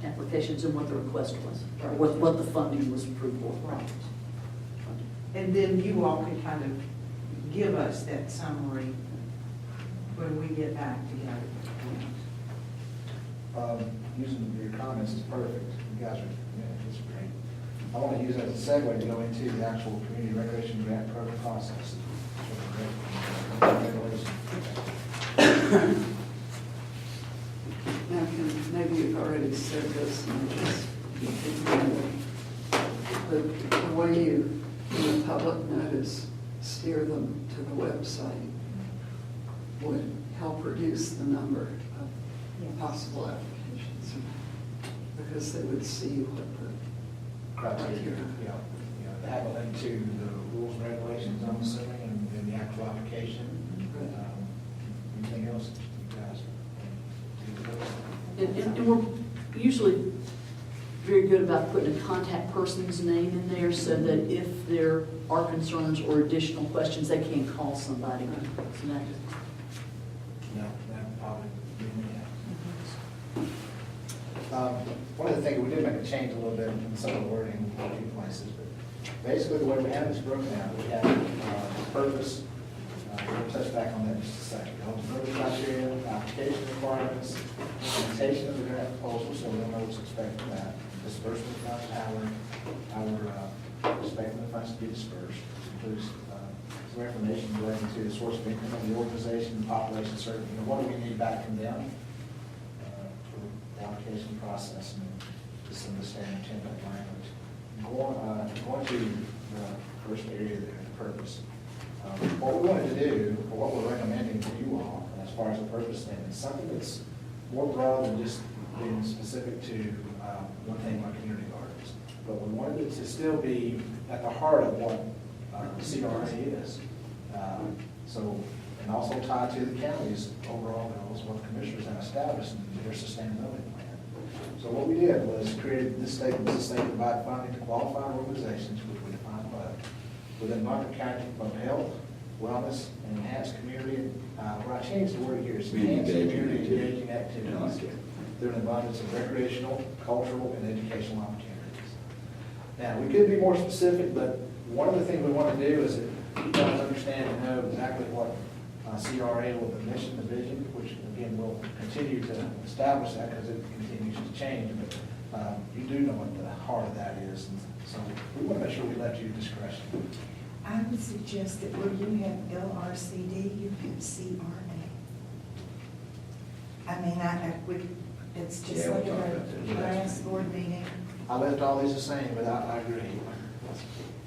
Applications and what the request was, or what the funding was approved for. Right. And then you all can kind of give us that summary when we get back together. Using your comments is perfect. You guys are, it's great. I want to use that as a segue to go into the actual community recreation grant program process. Now, maybe you've already said this, and I just the way you, in the public notice, steer them to the website would help reduce the number of possible applications, because they would see what the Criteria, to have a link to the rules and regulations, I'm assuming, and then the actual application. Anything else you guys? And we're usually very good about putting a contact person's name in there so that if there are concerns or additional questions, they can call somebody. So that- No, that probably be me. One of the things, we did make a change a little bit in some of the wording in a few places, but basically the way we have this broken down, we have purpose, we'll touch back on that in just a second. Eligibility criteria, application requirements, implementation of the grant proposal, so we'll know what's expected from that. Disbursement of funds, how we're expecting the funds to be dispersed. Includes some information relating to the source of income of the organization, population survey, what do we need back from them for the application process, and just some of the standard template language. Going to the first area there, the purpose. What we wanted to do, or what we're recommending to you all, as far as the purpose statement, is something that's more broad than just being specific to one thing like community gardens. But we wanted it to still be at the heart of what CRA is. And also tied to the county's overall goals, what the commissioners have established in their sustainability plan. So what we did was created this statement, provide funding to qualified organizations, which we define below, within Montgomery County to promote health, wellness, and enhance community, where I changed the word here, it's enhance community engaging activities through an abundance of recreational, cultural, and educational opportunities. Now, we could be more specific, but one of the things we want to do is that you guys understand and know exactly what CRA, with the mission, the vision, which again, we'll continue to establish that because it continues to change, but you do know what the heart of that is, and so we want to make sure we let you discretion. I would suggest that where you have LRCD, you have CRA. I mean, It's just Yeah, we like talked a about that. last board meeting. I left all these the same, but I agree.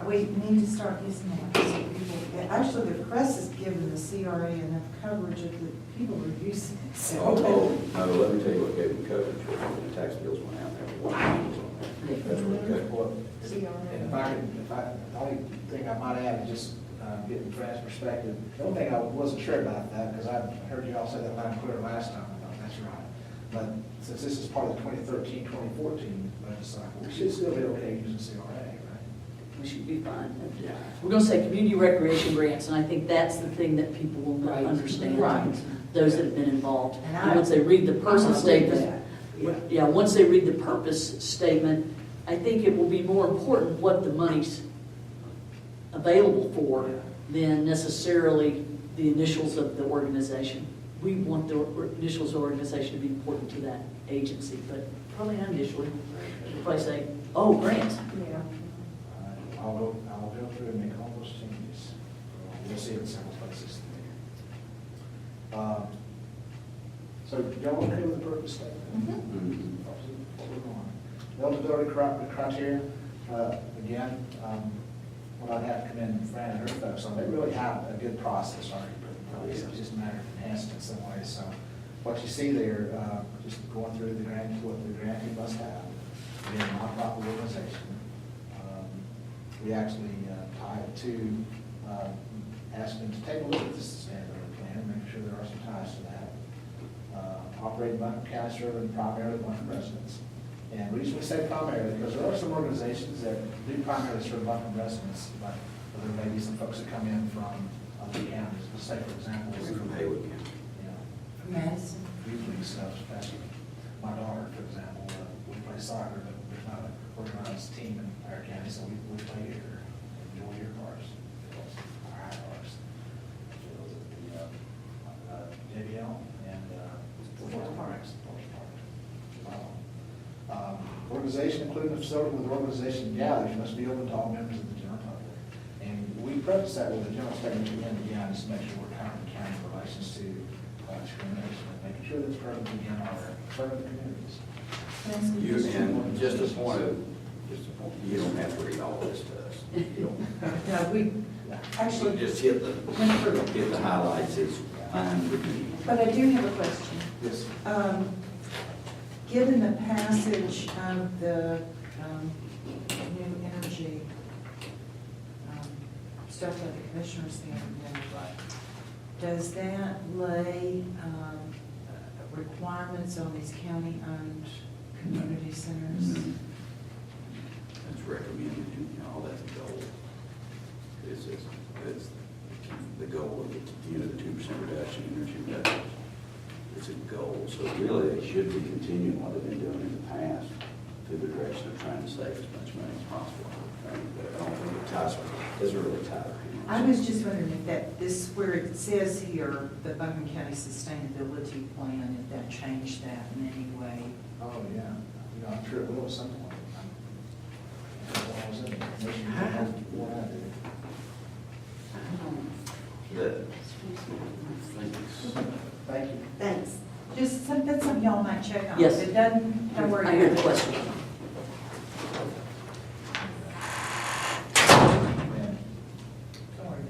We need to start using that, so people, actually, the press has given the CRA enough coverage of the people who are using it, so. No, let me tell you what gave them coverage, when the tax bills went out, there were $1 on there. That's what it got. Well, and the only thing I might add is just getting Fred's perspective. The only thing I wasn't sure about that, because I heard you all say that loud and clear last time, I thought, that's right. But since this is part of the 2013-2014 budget cycle, we should still be okay using CRA, right? We should be fine. Yeah. We're gonna say community recreation grants, and I think that's the thing that people will not Right. understand. Right. Those that have been involved. And And once they read the purpose I agree with statement, that. yeah, once they read the purpose statement, I think it will be more important what the money's available for than necessarily the initials of the organization. We want the initials of the organization to be important to that agency, but probably not initially. We'll probably say, oh, grants. Yeah. I'll go through and make all those changes. You'll see it in several places there. So y'all okay with the purpose statement? Mm-hmm. Eligibility criteria, again, what I'd have to commend Fran and her folks on, they really have a good process already put in place. It's just a matter of enhancing in some ways. So what you see there, just going through the grant, what the grantee must have, being a nonprofit organization. We actually tie it to asking them to take a look at the sustainability plan, make sure there are some ties to that. Operating Buncombe County, serving primarily Buncombe residents. And the reason we say primarily, because there are some organizations that do primarily serve Buncombe residents, but there may be some folks that come in from other counties. Let's say, for example, We're from Haywood County. you know, Madison. youth league stuff, especially my daughter, for example, we play soccer, but there's not an organized team in our county, so we play here, enjoy your cars, our high cars. JBL and Forest Parks. Organization, including a facility with organization gathers, must be open to all members of the general public. And we preface that with the general statement again, just to make sure we're covering the county in relations to discrimination, and making sure that programs again are serving the communities. And just a point of, you don't have to read all this to us. You don't. No, we actually Just hit went through it. the highlights is fine with me. But I do have a question. Yes. Given the passage of the new energy stuff that the commissioners have, does that lay requirements on these county-owned community centers? That's recommended, that's a goal. It's the goal of the 2% reduction in energy reductions. It's a goal, so really they should be continuing what they've been doing in the past through the direction of trying to save as much money as possible. But I don't think it doesn't really tie their hands. I was just wondering if where it says here, the Buncombe County Sustainability Plan, if that changed that in any way. Oh, yeah. I'm sure it will at some point. I was in it. Maybe you don't know what I did. Thank you. Thanks. Just, that's something y'all might check on. Yes. If it doesn't, don't worry. I hear about the it. question. Don't worry about it.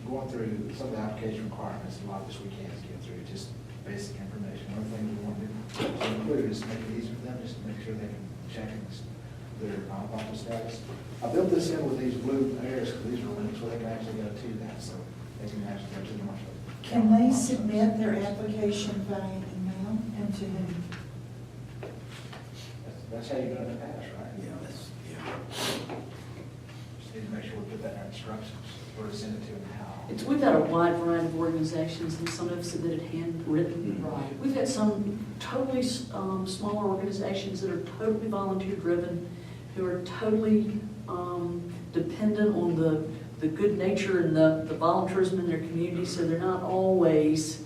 Going through some of the application requirements, a lot of this we can't get through, just basic information. One thing we want to include is make it easy for them, just to make sure they can check their nonprofit status. I built this in with these blue areas, because these are links where they can actually go to that, so they can actually go to the marshal. Can they submit their application via email and to whom? That's how you do it in the past, right? Yeah. Just need to make sure we put that in our instructions, where to send it to and how. We've got a wide variety of organizations, and some have submitted handwritten. Right. We've got some totally smaller organizations that are totally volunteer-driven, who are totally dependent on the good nature and the volunteerism in their community, so they're not always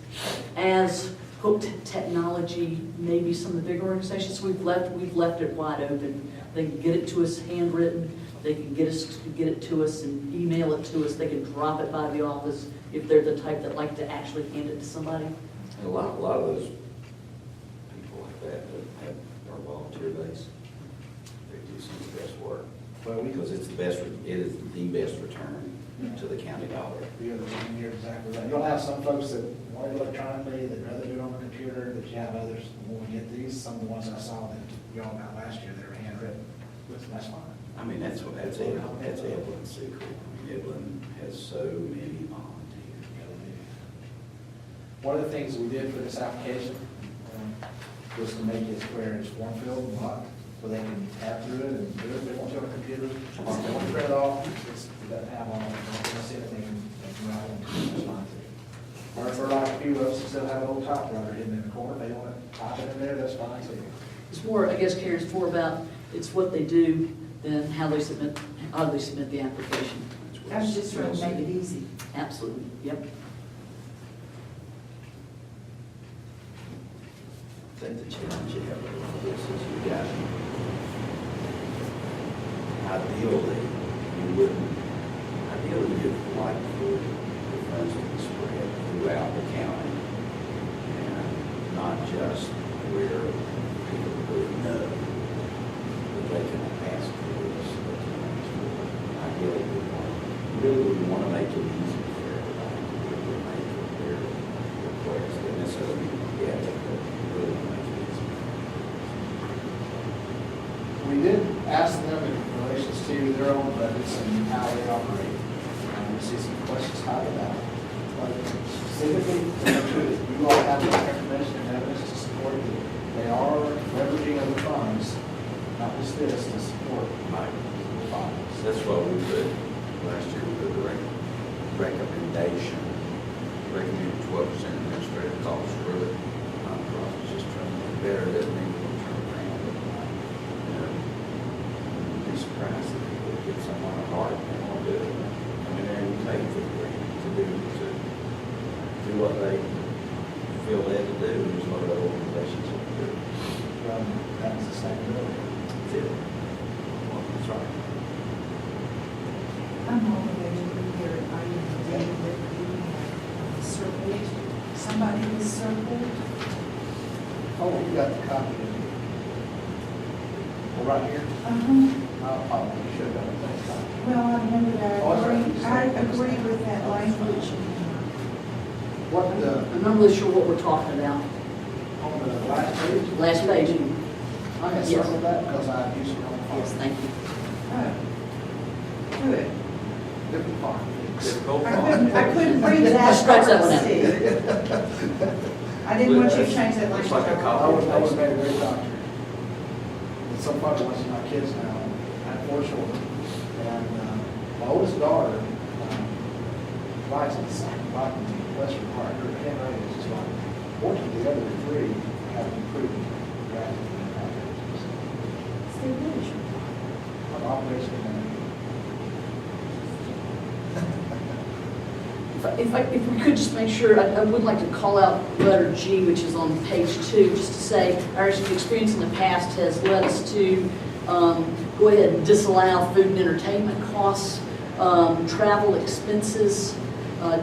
as hooked to technology, maybe some of the bigger organizations. We've left it wide open. They can get it to us handwritten, they can get it to us and email it to us, they can drop it by the office if they're the type that like to actually hand it to somebody. And a lot of those that have our volunteer base. They do some of the best work, Well, we, because it's the best, it is the best return to the county dollar. you're exactly right. You'll have some folks that want it electronically, that'd rather do it on the computer, but you have others, when we get these, some of the ones I saw that y'all got last year that are handwritten, that's fine. I mean, that's Evelyn's secret. I mean, Evelyn has so many volunteers. One of the things we did for this application was to make it where it's form filled and locked, so they can tab through it and do it if they want to on a computer. Or if they want to print it off, it doesn't have all, they can see it, they can write on it, it's fine too. Or for like a few of us, still have an old typewriter hidden in the corner, if they want to type it in there, that's fine too. It's more, I guess, Karen, it's more about, it's what they do than how they submit the application. I was just trying to make it easy. Absolutely, yep. I think the challenge you have with this is you got, ideally, you'd like for the funds to be spread throughout the county, and not just where people really know that they can ask for this. Ideally, we want to make it easy for everybody to make their request, and necessarily, yeah, really want to make it easy. We did ask them in relation to their own budgets and how they operate. We see some questions tied to that. But specifically, to make sure that you all have the information and evidence to support that they are leveraging other funds, not just this, to support the funds. That's what we put last year, we put the recommendation, recommended 12% administrative costs for the nonprofits, just trying to get better, doesn't mean we'll turn around. You know, you'd be surprised that people get someone a heart and they won't do it. I mean, they're even paid for the grant to do what they feel led to do, and there's a lot of other organizations that do. That's sustainability. That's it. Well, that's right. I'm all the way to here, are you today that you have circled, somebody was circled? Oh, you got the copy of it. Well, right here. Oh, you should have done it next time. Well, I remember that, Oh, that's right. I agree with that language. What, I'm not really sure what we're talking about. on the last page? Last page. I can Yes. circle that because I used it on the phone. Yes, thank you. Oh, good. Different font. Difficult I couldn't read that. Scratch that one out. Steve. I didn't want you to change that language. Looks like a I copy. would have made a great doctor. It's so funny watching my kids now. I have 4 children. And my oldest daughter writes in the same bottom western part. Her handwriting is just like, fortunately, the other 3 have improved drastically. Steve, what is your I'm operation manager. If we could just make sure, I would like to call out letter G, which is on page 2, just to say, our experience in the past has led us to go ahead and disallow food and entertainment costs, travel expenses,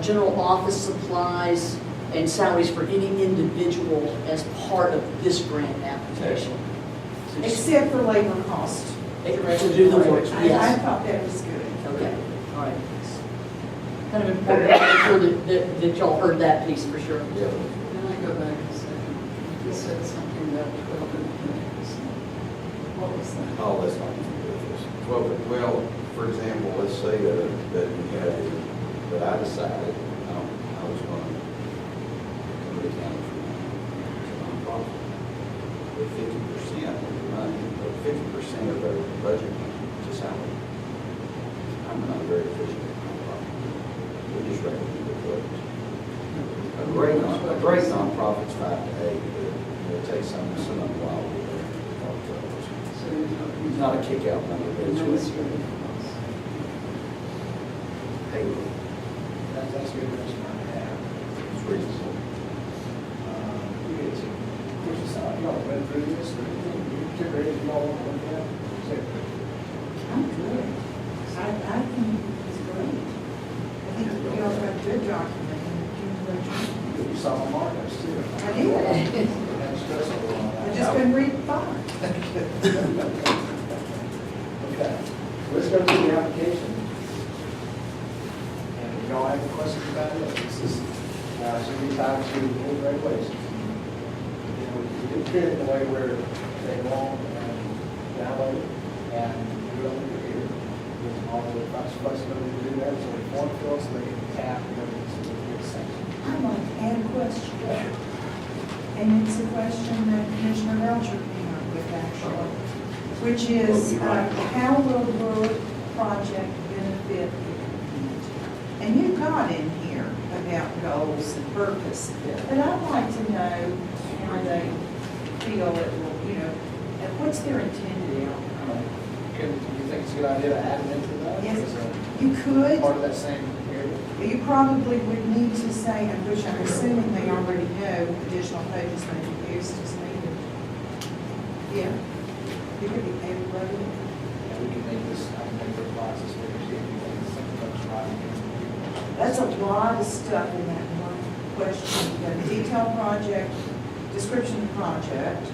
general office supplies, and salaries for any individual as part of this grant application. So just- Except for labor cost. To do the work, I yes. thought that was good. Okay, all right. Kind of important to make sure that y'all heard that piece for sure. Yeah. Can I go back a second? You said something about 12 and 20%. What was that? Oh, that's not even good for us. Well, for example, let's say that we had, that I decided, I was going to come to the county for nonprofit. With 50% of the money, or 50% of their budget to salary. I'm not very efficient nonprofit. We just recommend it for a great nonprofit's 5 to 8, but it takes some of them a while to get there. So you're talking It's not a kick-out number, but it's really administrative costs. payroll. That's good benchmark to have. It's reasonable. You get to, of course, it's not, y'all read through this, or anything, you particular areas you all want to look at? Say, I'm good. I think it's great. I think you all got a good document and you You saw my markups too. I did. I had stress over all that. I It's been redefined. Okay, let's go to the application. And if y'all have any questions about it, this is, should be tied to the new regulations. You know, we did it in a way where they go on and download it and do it on the computer. With all the flexibility to do that, so we form fields, so they can tap and everything, so it's section. I'd like to add a question. And it's a question that Commissioner Belcher came up with actually, which is, how will the project benefit the community? And you've got in here about goals and purpose, but I'd like to know how they feel it will, you know, and what's their intended outcome? Do you think it's a good idea to add it into that? Yes, As a you could. part of that same area? You probably would need to say, and which I'm assuming they already know, additional pages may be used as needed. Yeah. You could be able to write it. And we can make this, I can make the process bigger, see if we can get something that's right. That's a lot of stuff in that one question. You've got a detailed project, description of the project,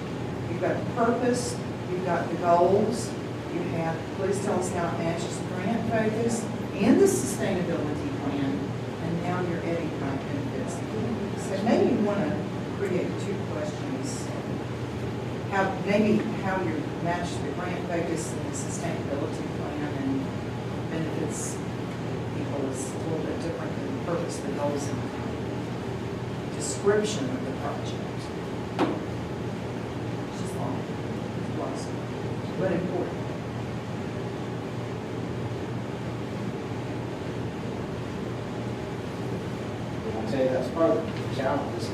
you've got the purpose, you've got the goals, you have, please tell us how it matches the grant focus and the sustainability plan, and now you're adding kind benefits. So maybe you want to create two questions. Maybe how you match the grant focus and the sustainability plan and benefits people is a little bit different than the purpose, the goals, and the description of the project. It's just long, it's lots, but important. I'll tell you, that's part of the challenge, is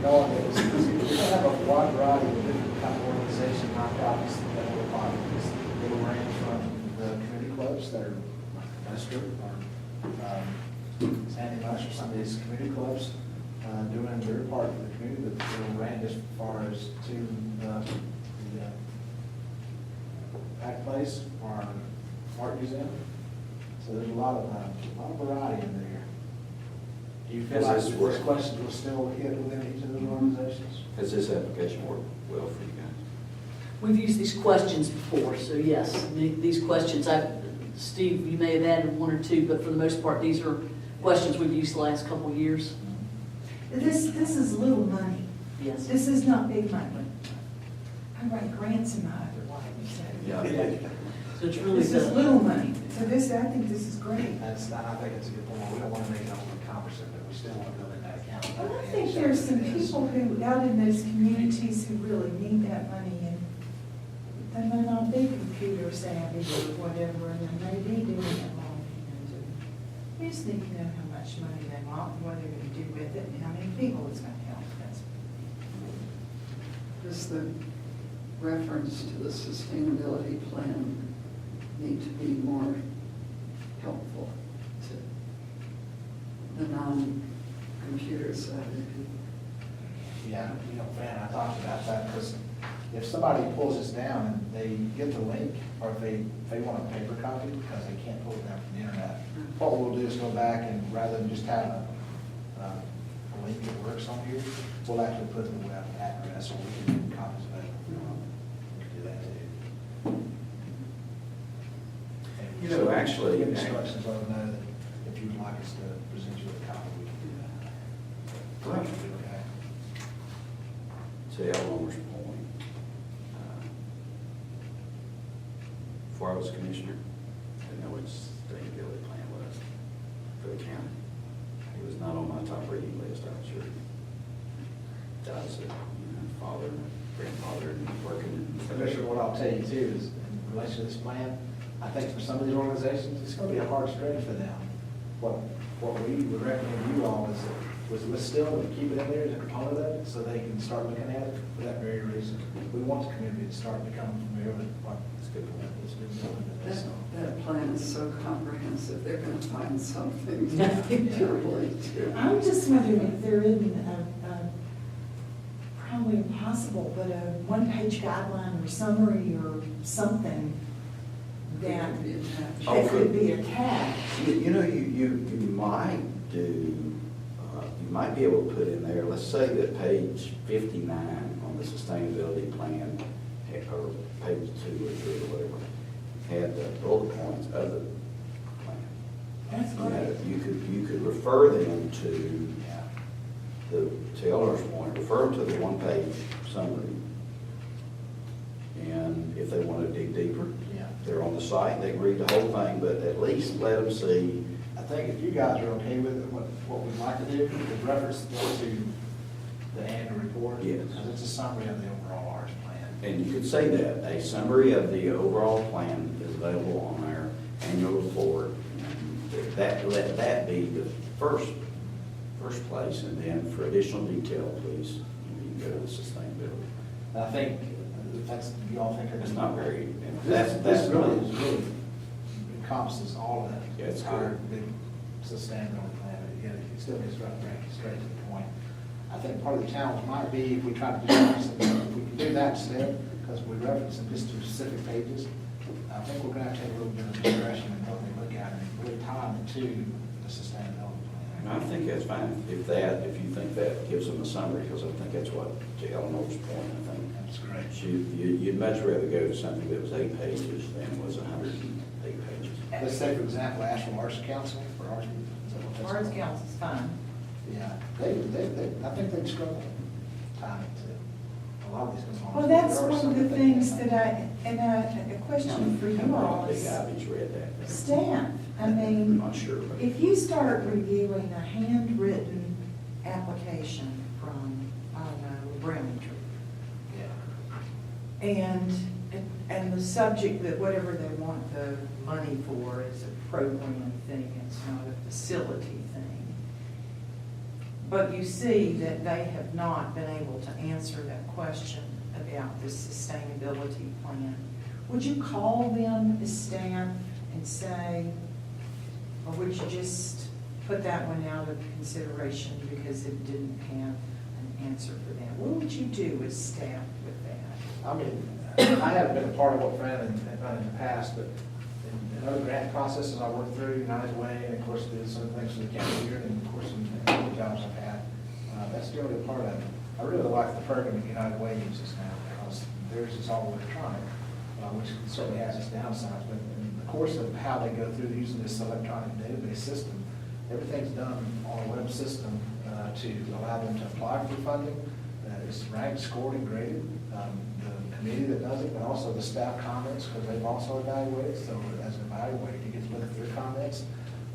knowing that we don't have a wide variety of different kind of organization nonprofits that will apply to this. It will range from the community clubs that are like Lester or Sandy Mush or some of these community clubs doing their part of the community, but it will range as far as to the Pack Place or Art Museum. So there's a lot of variety in there. Do you feel like Does this work? this question will still hit within each of those organizations? Has this application worked well for you guys? We've used these questions before, so yes, these questions, Steve, you may have added one or two, but for the most part, these are questions we've used the last couple of years. This is little money. Yes. This is not big money. I write grants in my other life, so. Yeah. So it's really This is the, little money. So this, I think this is great. And I think it's a good point. We don't want to make it overly cumbersome, but we still want to build in that account. But I think there's some people who, out in those communities who really need that money, and they may not be computer savvy or whatever, and they may be doing it longhand. We just need to know how much money they want, and what they're gonna do with it, and how many people it's gonna help. That's Does the reference to the sustainability plan need to be more helpful to the non-computer savvy people? Yeah, Fran, I talked about that, because if somebody pulls this down and they get the link, or if they want a paper copy because they can't pull it down from the internet, what we'll do is go back and rather than just have a link that works on here, we'll actually put the web address, or we can do copies of it. We can do that too. And So actually- give instructions, let them know that if you would like us to present you with a copy, we can do that. Right. Okay. To Eleanor's point, before I was commissioner, I didn't know what sustainability plan was for the county. It was not on my top reading list, I'm sure. I was a father, and a grandfather, and working. Commissioner, what I'll tell you too is, in relation to this plan, I think for some of these organizations, it's gonna be a hard stretch for them. What we would recommend to you all is that, let's still keep it in there as a component of it, so they can start looking at it for that very reason. We want the community to start becoming familiar with what is good for them, what's been doing. That plan is so comprehensive, they're gonna find something Yeah. to relate to. I'm just wondering if there isn't probably impossible, but a one-page guideline or summary or something that Could be attached. Oh, that could be attached. You might do, you might be able to put in there, let's say that page 59 on the sustainability plan, or page 2 or 3 or whatever, had the bullet points of the plan. That's great. You could refer them to to Eleanor's point, refer them to the one-page summary. And if they want to dig deeper, Yeah. they're on the site, they can read the whole thing, but at least let them see. I think if you guys are okay with it, what we'd like to do is reference them to the annual report. Yes. Because it's a summary of the overall ARS plan. And you could say that, a summary of the overall plan is available on our annual report. Let that be the first place, and then for additional detail, please, you can go to the sustainability. And I think, if that's, you all think It's not very, This that's really encompasses all of that. Yeah, it's entire good. big sustainability plan, but yet it still gets straight to the point. I think part of the challenge might be if we try to do something, if we can do that instead, because we reference them just to specific pages, I think we're gonna have to take a little bit of discretion and help me look at it, and really tie it to the sustainability And plan. I think that's fine, if you think that gives them a summary, because I think that's what, to Eleanor's point, I think. That's great. You'd much rather go to something that was 8 pages than was 108 pages. Let's say, for example, Asheville Arts Council, or Arts, is that what that's Arts called? Council's fine. Yeah, I think they'd struggle tying it to a lot of these components. Well, that's There are one some of the that they things can't. that a question for you all is Committee.avi's read that. staff. I I'm mean, not sure, but. if you start reviewing a handwritten application from, I don't know, Braintree, Yeah. and the subject that whatever they want the money for is a program thing, it's not a facility thing. But you see that they have not been able to answer that question about the sustainability plan. Would you call them as staff and say, or would you just put that one out of consideration because it didn't have an answer for that? What would you do as staff with that? I mean, I haven't been a part of what Fran had done in the past, but in other grant processes I worked through, United Way, and of course did some things for the county here, and of course in other jobs I've had, that's still a part of it. I really like the program that United Way uses now, because theirs is all electronic, which certainly has its downsides, but in the course of how they go through using this electronic database system, everything's done on a web system to allow them to apply for funding. It's ranked, scored, and graded. The committee that does it, but also the staff comments, because they've also evaluated, so as an evaluator, you get to look at their comments.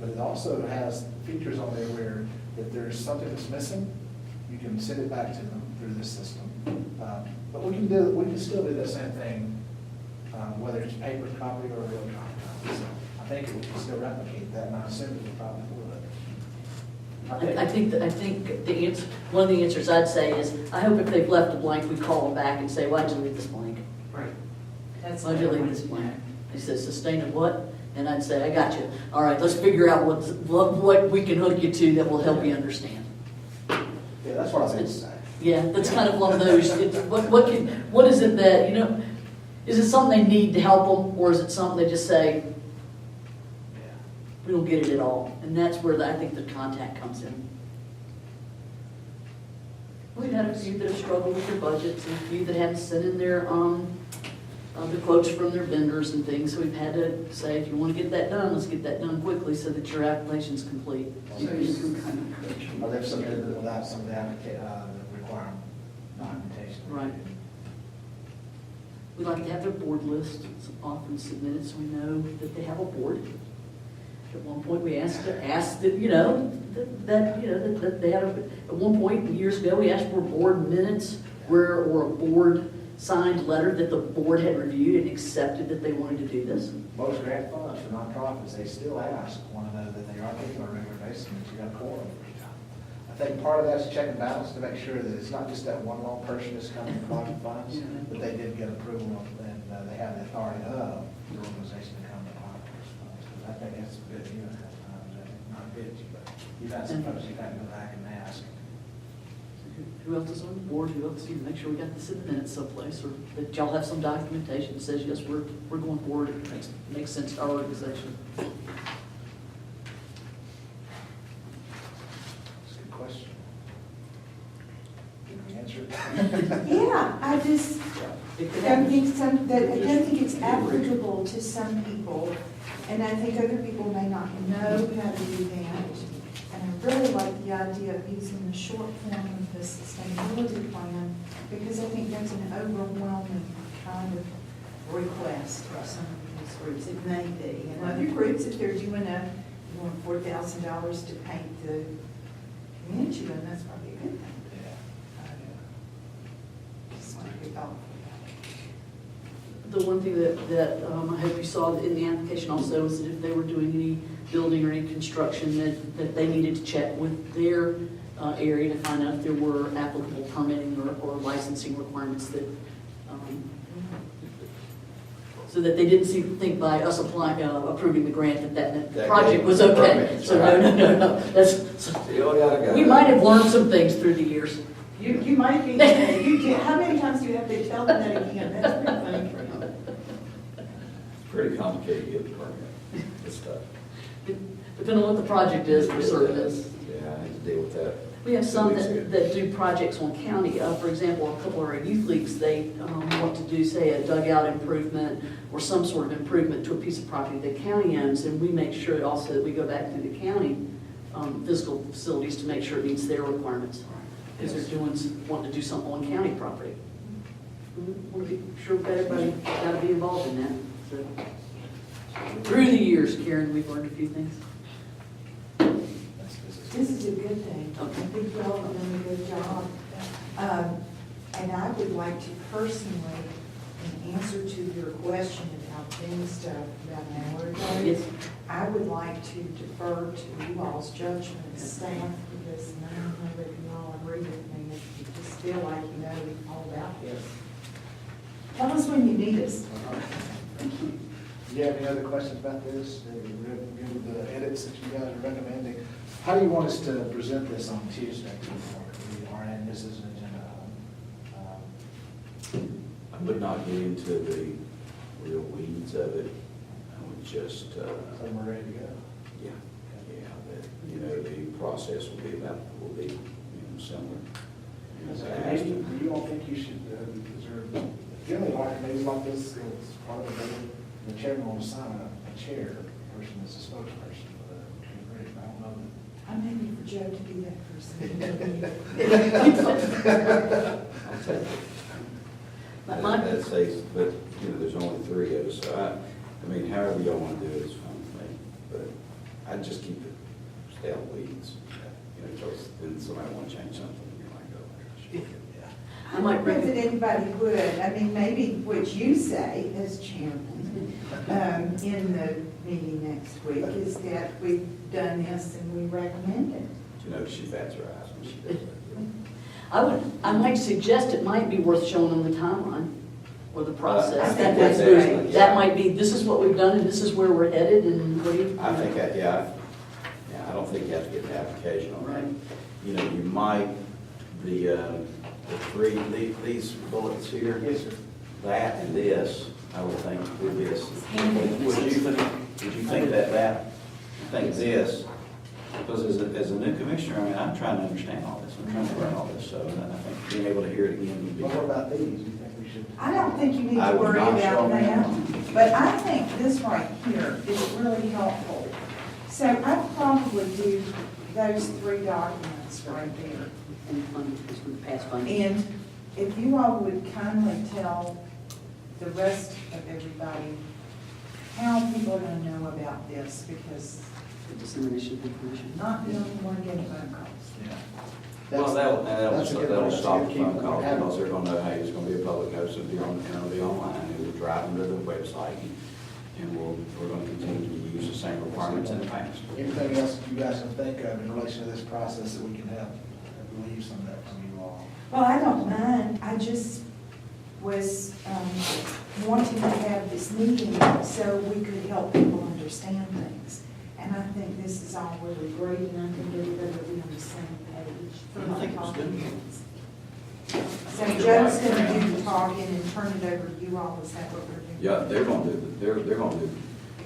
But it also has features on there where if there's something that's missing, you can send it back to them through this system. But we can still do the same thing, whether it's paper copy or electronic copy. So I think we can still replicate that, and I assume we probably would. I think the answer, one of the answers I'd say is, I hope if they've left a blank, we call them back and say, why'd you leave this blank? Right. That's Why'd you leave this blank? He says, sustainable what? And I'd say, I got you. All right, let's figure out what we can hook you to that will help you understand. Yeah, that's what I was going to say. Yeah, that's kind of one of those, what is it that, is it something they need to help them, or is it something they just say, we don't get it at all? And that's where I think the contact comes in. We've had a few that have struggled with their budgets, and a few that haven't sent in their, the quotes from their vendors and things, so we've had to say, if you want to get that done, let's get that done quickly so that your application's complete. So you can kind of encourage them. Or they've submitted it without some of the requirement documentation. Right. We like to have their board list often submitted, so we know that they have a board. At one point, we asked that, that they had, at one point, years ago, we asked for board minutes or a board signed letter that the board had reviewed and accepted that they wanted to do this. Most grant funds for nonprofits, they still want to know that they are taking on a regular basis, and that you got a quorum every time. I think part of that's check and balance to make sure that it's not just that one lone person that's coming to project funds, but they did get approval and they have the authority of the organization to come to apply for those funds. 'Cause I think that's a bit, not a bit, but you've had some folks you got to go back and ask. Who else is on the board? Who else? You make sure we got this in the minutes someplace, or that y'all have some documentation that says, yes, we're going forward. It makes sense to our organization. That's a good question. answer. Yeah, I just It could don't happen. think I don't think it's applicable to some people, and I think other people may not know how to do that. And I really like the idea of using the short form of the sustainability plan, because I think there's an overwhelming kind of request for some of these groups. It may be, and other groups, if they're doing you want $4,000 to paint the community, then that's probably a good thing. Just want to be thoughtful about it. The one thing that I hope you saw in the application also is that if they were doing any building or any construction, that they needed to check with their area to find out if there were applicable permitting or licensing requirements that, so that they didn't think by us approving the grant that the That project gave was them okay. permits, So right. no, that's, Still gotta go. we might have learned some things through the years. You might be, how many times do you have to tell them that again? That's pretty funny for you. It's pretty complicated to get the permit. It's tough. Depending on what the project is, for certain is. Yeah, I need to deal with that. We have some Two weeks ago. that do projects on county. For example, a couple of our youth leagues, they want to do, say, a dugout improvement or some sort of improvement to a piece of property the county owns, and we make sure also that we go back through the county physical facilities to make sure it meets their requirements. Because they're wanting to do something on county property. We want to be sure that everybody got to be involved in that. So, through the years, Karen, we've learned a few things. This is a good thing. I Okay. think y'all have done a good job. And I would like to personally, in answer to your question about things stuff about an hour ago, Yes. I would like to defer to you all's judgment as staff, because I don't know that you all agree with me. If you just feel like you know all about this, tell us when you need us. Thank you. Do you have any other questions about this? Given the edits that you guys are recommending, how do you want us to present this on Tuesday? We are in this as an agenda item. I would not get into the real weeds of it. I would just, So we're ready to go. yeah, the process will be similar. Maybe you don't think you should, generally like maybe like this, it's part of the chairman will assign a chair person as a spokesperson for the group. I don't know I'm happy for Joe to be that person. I'll take it. My- But, there's only three of us, so I mean, however y'all want to do it is fine with me. But I'd just keep it, stay out of weeds. Because then somebody want to change something, and you're like, oh, my gosh. I don't know that anybody would. I mean, maybe what you say as chairman in the meeting next week is that we've done this and we recommend it. She bats her eyes when she does that. I might suggest it might be worth showing them the timeline or the process. I That think might that's be- great. That might be, this is what we've done and this is where we're headed and what do you? I think, I don't think you have to get the application on that. Right. You might, the three, these bullets here. Yes, sir. That and this, I would think would be this. Would you think that, I think this, because as a new commissioner, I mean, I'm trying to understand all this, I'm trying to learn all this, so I think being able to hear it again would be. What about these? You think we should? I don't think you need I to would worry not show about them. that, but I think this right here is really helpful. So I'd probably do those three documents right there. And funding, because we passed funding. And if you all would kindly tell the rest of everybody how people are gonna know about this, because The dissemination of information. not the only one getting phone calls. Yeah. Well, That's a good that'll point. stop the Keep phone it calls, habit. because they're gonna know, hey, it's gonna be a public notice, it'll be it'll be online, and we'll drive them to the website, and we're gonna continue to use the same requirements in the past. Anything else you guys can think of in relation to this process that we can help relieve some of that from you all? Well, I don't mind, I just was wanting to have this meeting so we could help people understand things. And I think this is all really great, and I think everybody will be on the same page. I think it's good. So Joe's gonna do the talking and turn it over to you all, is that what we're doing? Yeah, they're gonna do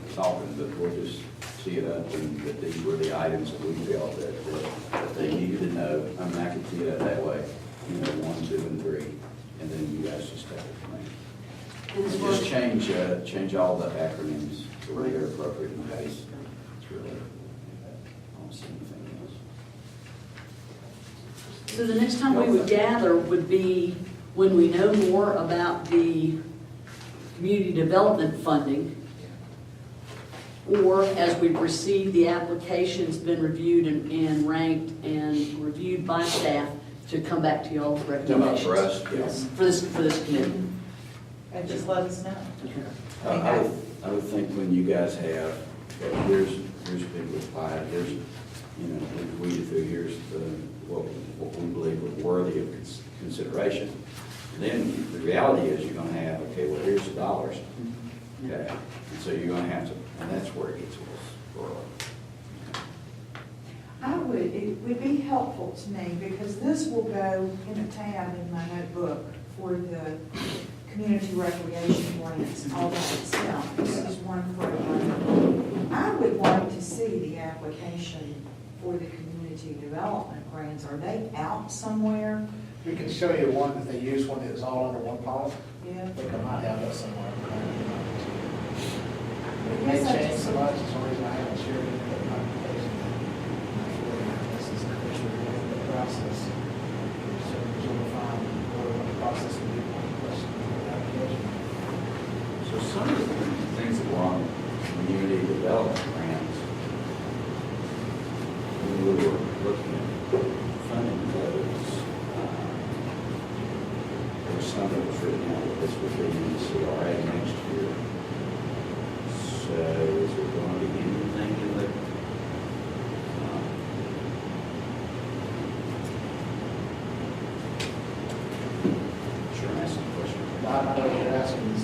the talking, but we'll just tee it up, and that these were the items that we felt that they needed to know. I mean, I could tee it up that way, 1, 2, and 3, and then you guys just take it from there. And as far Just as- change all the acronyms to where they're appropriate in case. It's really, I don't see anything else. So the next time we would gather would be when we know more about the community development funding, or as we've received the applications, been reviewed and ranked and reviewed by staff to come back to y'all with recommendations. For us? Yes, for this committee. And just let us know. I would think when you guys have, here's people's pie, here's, we've weeded through, here's what we believe was worthy of consideration. And then the reality is you're gonna have, okay, well, here's the dollars. Okay, and so you're gonna have to, and that's where it gets worse. It would be helpful to me, because this will go in a tab in my notebook for the community recreation grants, all by itself. This is one program. I would like to see the application for the community development grants. Are they out somewhere? We can show you one that they use when it's all under one policy. Yeah. I think I might have that somewhere. It Yes, may I change just- so much, it's the reason I haven't shared it in the application. This is an official process. So you'll find what the process will be on the question of the application. So some of the things that were on community development grants, when we were looking at funding those, there was some that was written out that this would be in the CRA next year. So is there going to be anything in the, sure, I'm asking a question. I know what you're asking is,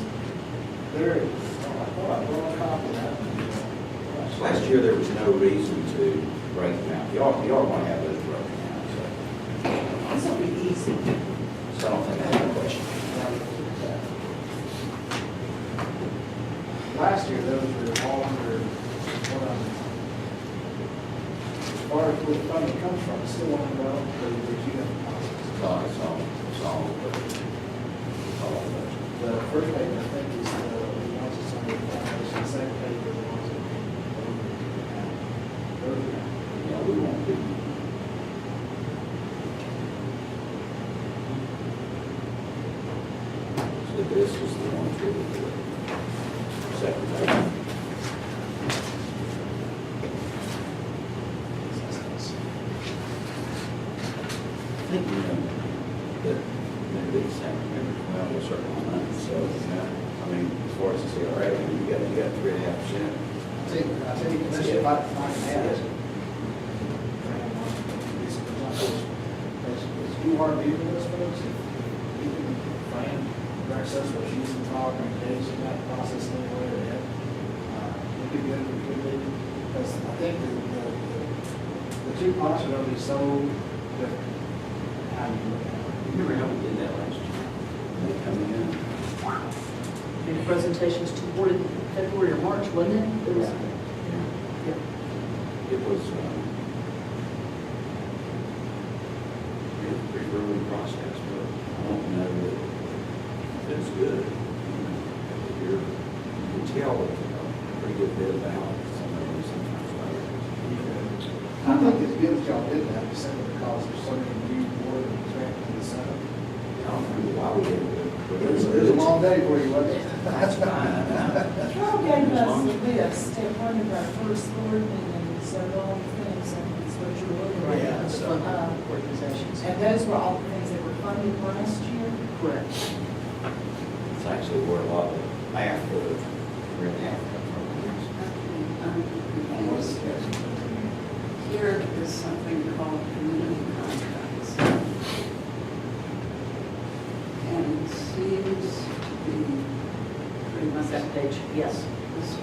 there is, I thought I brought a copy of that. Last year, there was no reason to break them out. Y'all want to have those broken out, so. This will be easy. So I don't think I have a question. Last year, those were all under, as far as where the funding comes from, it's still on the, unit process. It's all, The first page, I think, is the ones that's under the foundation, the second page are the ones that. yeah, we won't be. So this is the one for the second page. I think, that maybe the same, well, we're certain on that, so, I mean, as far as the CRA, I mean, you got 3.5%. I tell you, Commissioner, if I can add it. As you are viewing this, folks, if you can find direct social issues and talk and engage in that process in any way that it'd be good for the community. Because I think the two parts are going to be so different. How you look at it. Remember how we did that last year? They coming in. And the presentations toward February or March, wasn't it? It was. Yeah. It was a pretty early process, but I don't know that it's good. You can tell a pretty good bit about some of them sometimes later. I think it's good that y'all did that, simply because there's so many new board and directors in the Senate. I don't remember why we did it, but It was a long day for you, wasn't it? That's fine. Carl gave us a list at one of our first board meetings of all the things, and it's what you're looking at. Yeah, so- Organizations. And those were all the things that were funded last year. Correct. It's actually where a lot of math was, really half come from. Here is something called community contracts. And it seems to be pretty much Second page, yes. this page.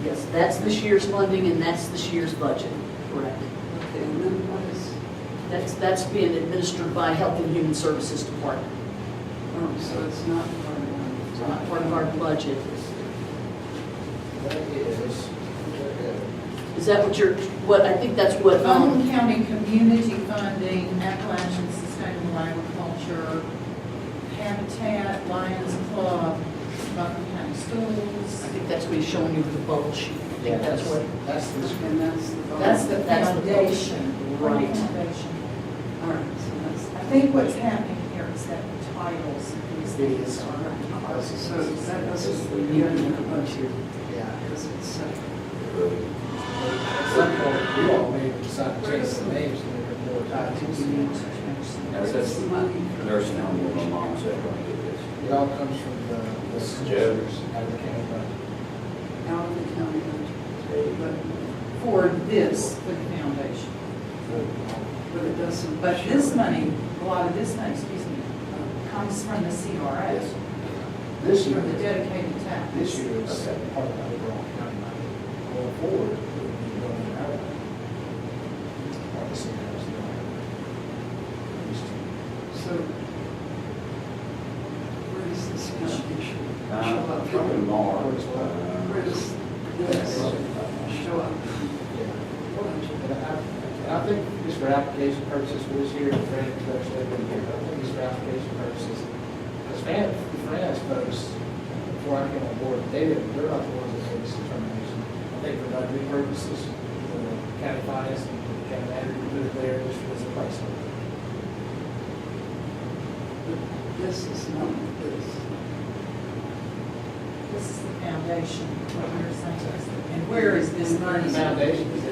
Yes, that's this year's funding and that's this year's budget. Correct. Okay, and then what is, That's being administered by Health and Human Services Department. oh, so it's not part of It's not part of our budget. That is, Is that what I think that's what, Oakland County Community Funding, Appalachian Sustainable Agriculture, Habitat, Lions Club, Buckham County I Schools. think that's what he's showing you with the bubble sheet. I think that's what, That's this. And that's the. That's the That's the foundation. right. Foundation. All right, so that's. I think what's happening here is that the titles of these things are. So that doesn't, you have a bunch here, Yeah. because it's separate. At some point, we all may decide to change the names to make it more tied to the. That's the money. nursing home where my mom said, "Don't do this." It all comes from the commissioners out of the county budget. Out of the county budget. But, For this, for the foundation. but it doesn't. But this money, a lot of this money, excuse me, comes from the CRA. Yes. This year, From the dedicated tax. this year is Okay. part of the overall county money. Going forward, it would be going in our money. Obviously, there's the So, where does this foundation show up? Probably more. Where does this show up? And I think just for application purposes, for this year, and Fran, especially, but I think just for application purposes, because Fran's folks, before I came on board, they're not the ones that made this determination. I think for budgeting purposes, the county finance and the county manager put it there just as a placeholder. But this is not this. This is the foundation, what you're saying. And where is this money? The foundation is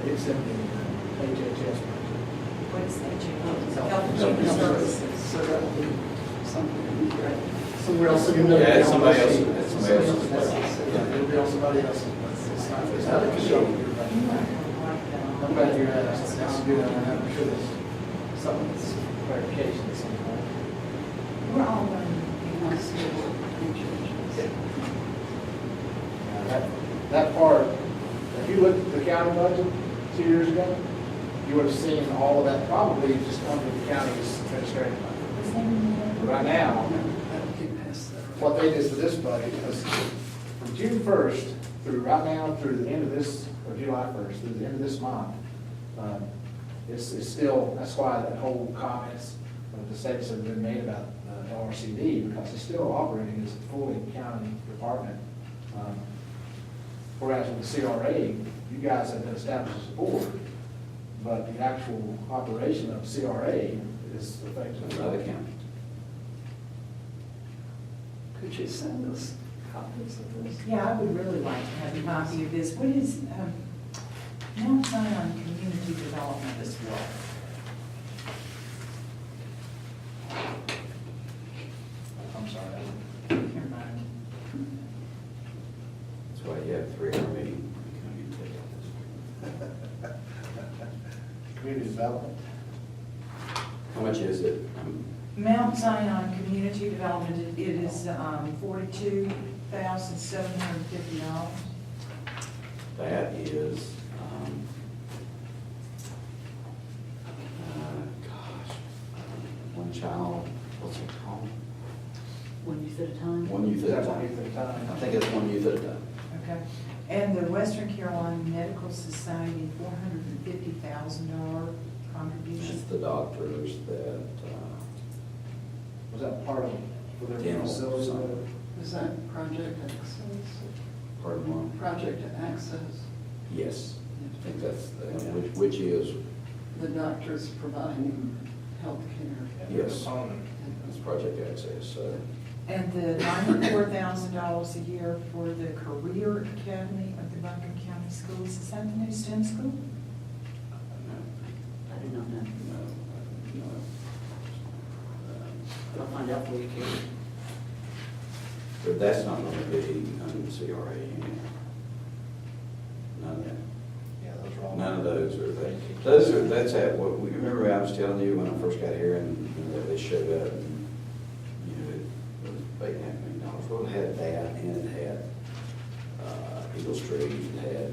it's in the HHS budget. What is that? Health Health and Human Services. Services. So that will be something in here. somewhere else in the. Yeah, it's somebody else, it's somebody else's. Yeah, it'll be on somebody else's, but it's not, it's not a show. I'm glad you're asking, that's good, I'm sure there's some clarification at some point. We're all going He wants to work in churches. That part, if you looked at the county budget 2 years ago, you would have seen all of that probably just come from the county's administrative budget. But right now, That'll keep past that. what they did for this budget was from June 1st through right now, through the end of this, or July 1st, through the end of this month, it's still, that's why that whole comments of the statements have been made about the LRCD, because it's still operating as a fully county department. Whereas with the CRA, you guys have been established as a board, but the actual operation of CRA is effectively Another county. Could you send us copies of this? Yeah, I would really like to have a copy of this. What is, Mount Zion Community Development as well? I'm sorry. Never mind. That's why you have 3 hour meeting. Community development. How much is it? Mount Zion Community Development, it is $42,750. That is, one child, what's it called? One youth at a time. One youth Is at a that one time. youth at a time? I think it's one youth at a time. Okay. And the Western Carolina Medical Society, $450,000 contribution. It's the doctors that, Was that part of, for their Dental, facility? something. Is that Project Access? pardon me? Project Access, Yes, I think that's, which is, the doctors providing health care. yes, it's Project Access, so. And the $94,000 a year for the Career Academy of the Buckham County Schools. Is that the new STEM school? I do not know, No. but I'll find out for you, Karen. But that's not going to be under the CRA. None of that. Yeah, those are all. None of those are, that's at, what, we remember I was telling you when I first got here and they showed up and, it was $8.5 million. Well, it had that and it had, Eagle Street, it had,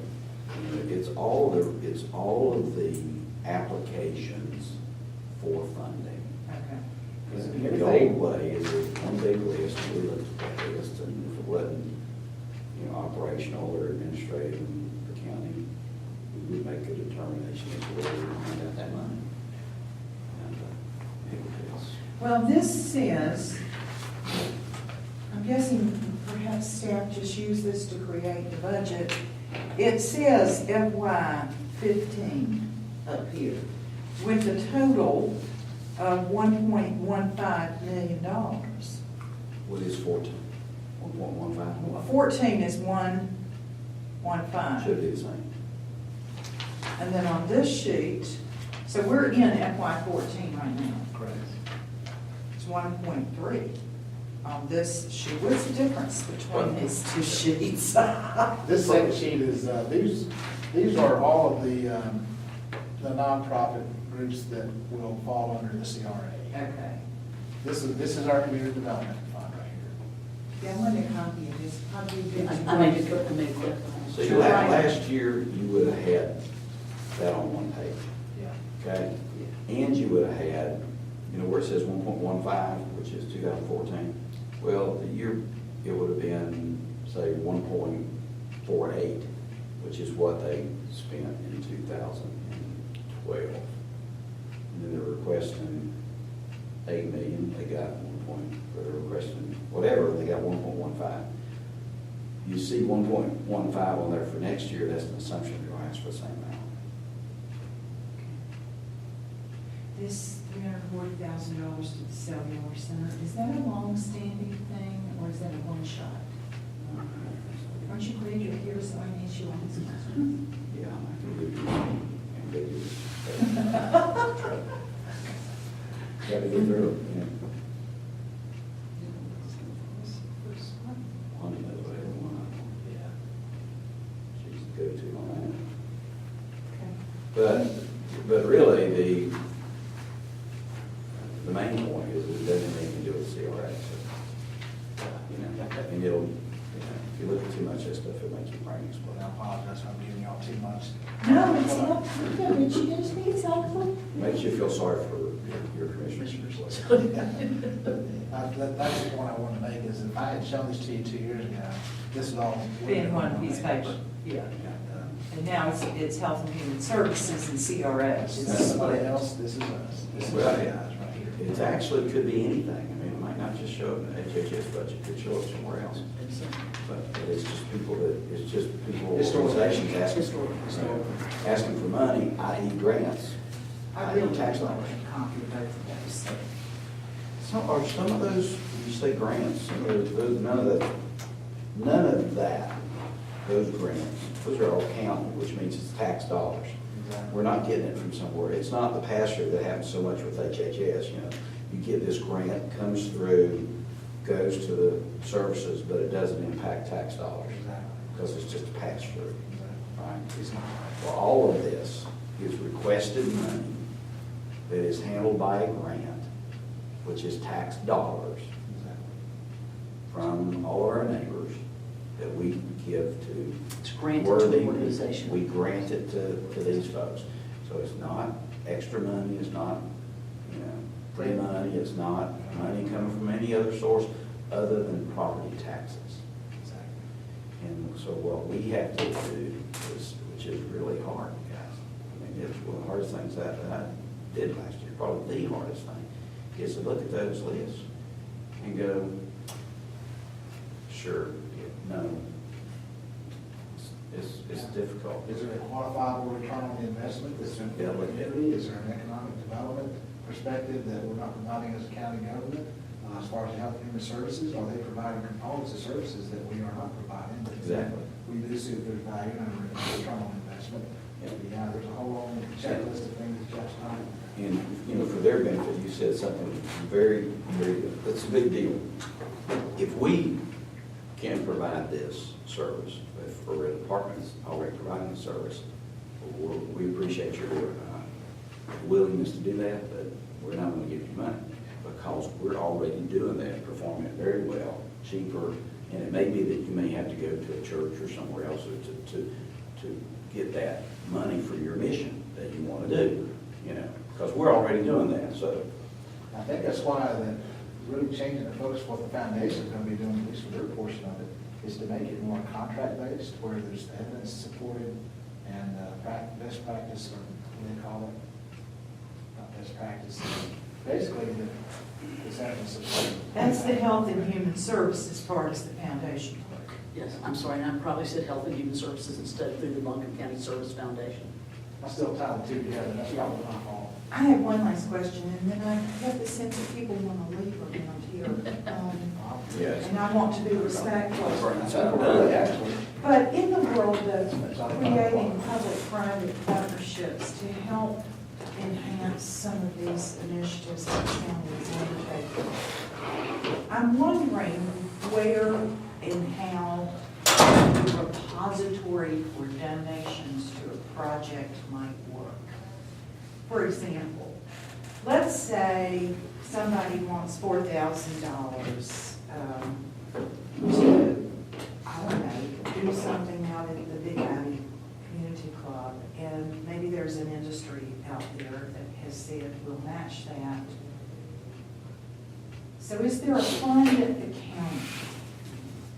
it's all of the applications for funding. Okay. The old way is there's one big list, we looked at that list, and if it wasn't, operational or administrative in the county, we make a determination as to whether we're going to get that money. And, it's, Well, this says, I'm guessing perhaps staff just used this to create the budget. It says FY 15 up here with a total of $1.15 million. what is 14? 1.15? 14 is 115. Should be the same. And then on this sheet, so we're in FY 14 right now. Correct. It's 1.3 on this sheet. What's the difference between these two sheets? This second sheet is, these are all of the nonprofit groups that will fall under the CRA. Okay. This is our community development fund right here. Yeah, I want a copy of this. Copy of this. I made a quick. So you last year, you would have had that on one page, Yeah. okay? And you would have had, you know, where it says 1.15, which is 2014. Well, the year, it would have been, say, 1.48, which is what they spent in 2012. And then they're requesting 8 million, they got 1 they're requesting whatever, they got 1.15. You see 1.15 on there for next year, that's an assumption you're going to ask for the same amount. This $340,000 to the cellular center, is that a long-standing thing or is that a one-shot? Aren't you glad you're here so I need you on this? Yeah, I can give you ambiguous. Got to go through it, yeah. Honey knows what everyone, Yeah. she's the go-to on Okay. that. But really, the main point is it doesn't have anything to do with CRA. So, you know, and it'll, you know, if you look at too much of that stuff, it makes your brain Well, explode. I apologize if I'm giving y'all too much. No, it's not, Rich, you just need something. Makes you feel sorry for your commissioners. That's the point I want to make, is if I had shown this to you 2 years ago, this is all. Been one piece of paper, yeah. And now it's Health and Human Services and CRA. That's somebody else, this is us. This is Well, us guys right here. It actually could be anything. I mean, it might not just show up in the HHS budget, it could show up somewhere else. But it's just people organizations asking for money, i.e. grants, I i.e. really tax like dollars. a copy of both of those. Are some of those, you say grants, none of that, those grants, those are all counted, which means it's tax dollars. We're not getting it from somewhere. It's not the pass-through that happens so much with HHS, you know. You get this grant, comes through, goes to the services, but it doesn't impact tax dollars Exactly. because it's just a pass-through, right? It's not. Well, all of this is requested money that is handled by a grant, which is tax dollars from all of our neighbors that we give to It's granted to worthy the organization. We grant it to these folks. So it's not extra money, it's not, you know, free money, it's not money coming from any other source other than property taxes. And so what we have to do is, which is really hard, guys. I mean, it's one of the hardest things that I did last year, probably the hardest thing, is to look at those lists and go, sure, no. It's difficult. Is there a quantifiable return on the investment? Is there Yeah, an look. community? Is there an economic development perspective that we're not providing as a county government? As far as health and human services, are they providing components of services that we are not providing? Exactly. We do see that there's value in a return on investment. Yeah, there's a whole long checklist of things that Jeff's done. And, you know, for their benefit, you said something very, very good. That's a big deal. If we can provide this service, if our department's already providing the service, we appreciate your willingness to do that, but we're not going to give you money because we're already doing that, performing it very well, cheaper, and it may be that you may have to go to a church or somewhere else to get that money for your mission that you want to do, you know, because we're already doing that, so. I think that's why that really changing the focus of what the foundation is going to be doing, at least for their portion of it, is to make it more contract-based, where there's evidence-supported And best practice, or what do they call it? Not best practice, basically the acceptance of. That's the Health and Human Services part is the foundation part. Yes, I'm sorry, and I probably said Health and Human Services instead of through the Buncombe County Service Foundation. I still tie the two together, that's probably my fault. I have one last question, and then I have the sense that people want to leave around here. Yes. And I want to be respectful. That's how I'm done. Actually, But in the world of creating public-private partnerships to help enhance some of these initiatives that the county is undertaking, I'm wondering where and how the repository for donations to a project might work. For example, let's say somebody wants $4,000 to, I don't know, do something out at the Committee.avi Community Club, and maybe there's an industry out there that has said, we'll match that. So is there a fund at the county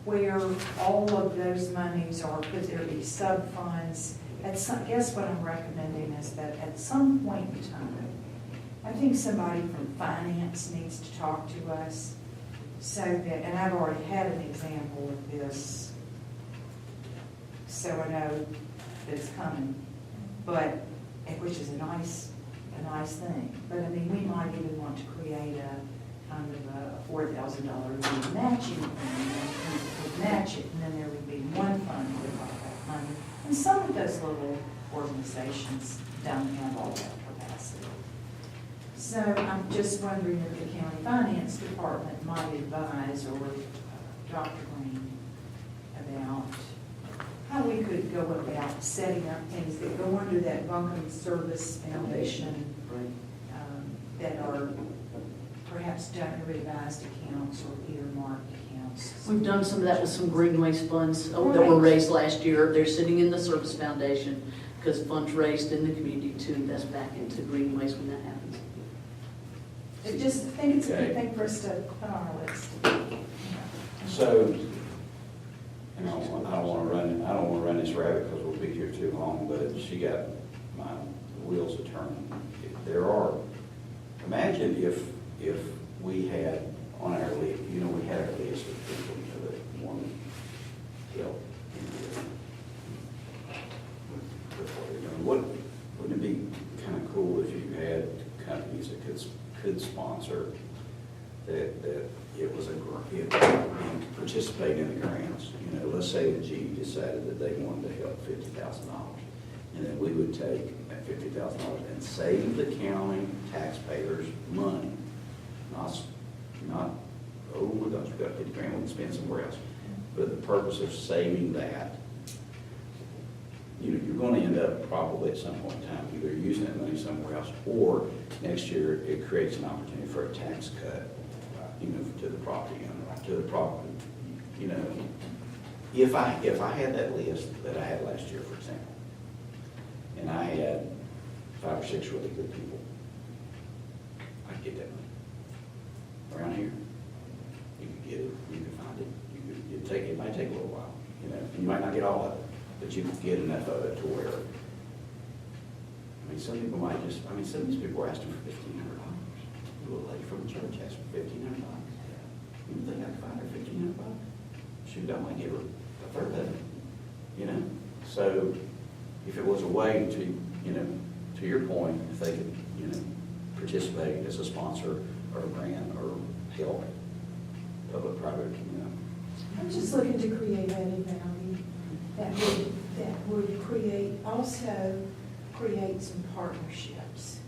where all of those monies are, could there be sub-funds? I guess what I'm recommending is that at some point in time, I think somebody from finance needs to talk to us so that, and I've already had an example of this, so I know that it's coming, but, which is a nice thing. But I mean, we might even want to create a kind of a $4,000 matching thing, and we would match it, and then there would be one fund with all that money. And some of those little organizations don't have all that capacity. So I'm just wondering if the county finance department might advise, or Dr. Green, about how we could go about setting up things that go under that Buncombe Service Foundation, that are perhaps donor advised accounts or earmarked accounts. We've done some of that with some green waste funds that were raised last year. They're sitting in the Service Foundation because funds raised in the community to invest back into green waste when that happens. I just think it's a good thing for us to put on our list. So, and I don't want to run this rabbit because we'll be here too long, but she got my wheels a turning. There are, imagine if we had on our list, we had our list of people that want to help with what they're doing. Wouldn't it be kind of cool if you had companies that could sponsor, that it was and participate in the grants? Let's say the G decided that they wanted to help $50,000, and then we would take that $50,000 and save the county taxpayers money. Not, oh my gosh, we've got 50 grand, we can spend somewhere else. But the purpose of saving that, you're going to end up probably at some point in time either using that money somewhere else, or next year it creates an opportunity for a tax cut, to the property owner, to the property. If I had that list that I had last year, for example, and I had 5 or 6 really good people, I'd get that money. Around here, you could get it, you could find it, it might take a little while, you might not get all of it, but you could get enough of it to where, some people might some of these people are asking for $1,500. A little lady from the church asked for $1,500. You think I could find her $1,500? Shoot, I might give her a third of it, So if it was a way to, to your point, if they could, participate as a sponsor or a grant or help public-private, I'm just looking to create added value that would create some partnerships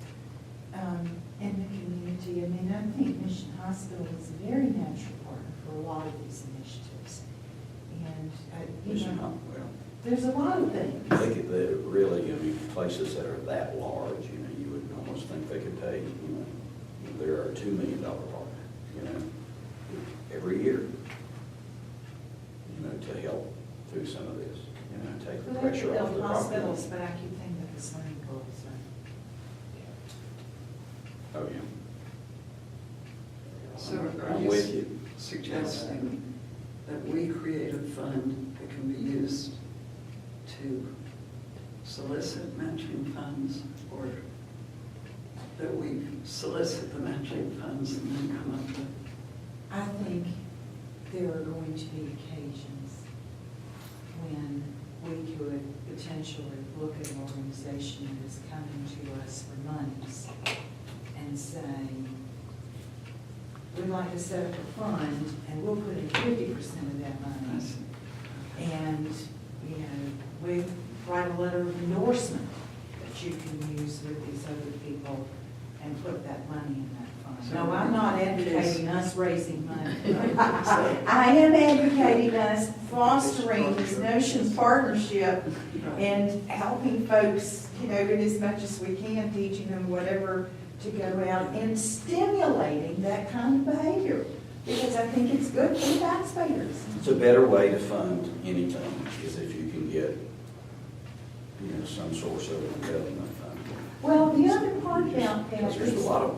in the community. I mean, I think Mission Hospital is a very natural partner for a lot of these initiatives. And, there's a lot of things. They could, really, places that are that large, you would almost think they could pay, there are $2 million partner, every year, to help through some of this, take the Well, they pressure could off the build property. hospitals, but I keep thinking of the swimming pools. Oh, yeah. So are I'm you with you. suggesting that we create a fund that can be used to solicit matching funds, or that we solicit the matching funds and then come up with? I think there are going to be occasions when we could potentially look at an organization that is coming to us for monies and say, we'd like to set up a fund and we'll put in 50% of that money. And, you know, we write a letter of endorsement that you can use with these other people and put that money in that fund. No, I'm not advocating us raising money. I am advocating us fostering this notion of partnership and helping folks, you know, in as much as we can, teaching them whatever to go out and stimulating that kind of behavior. Because I think it's good for the taxpayers. It's a better way to fund anything, is if you can get, you know, some source of a government fund. Well, the other part about that Because there's is, a lot of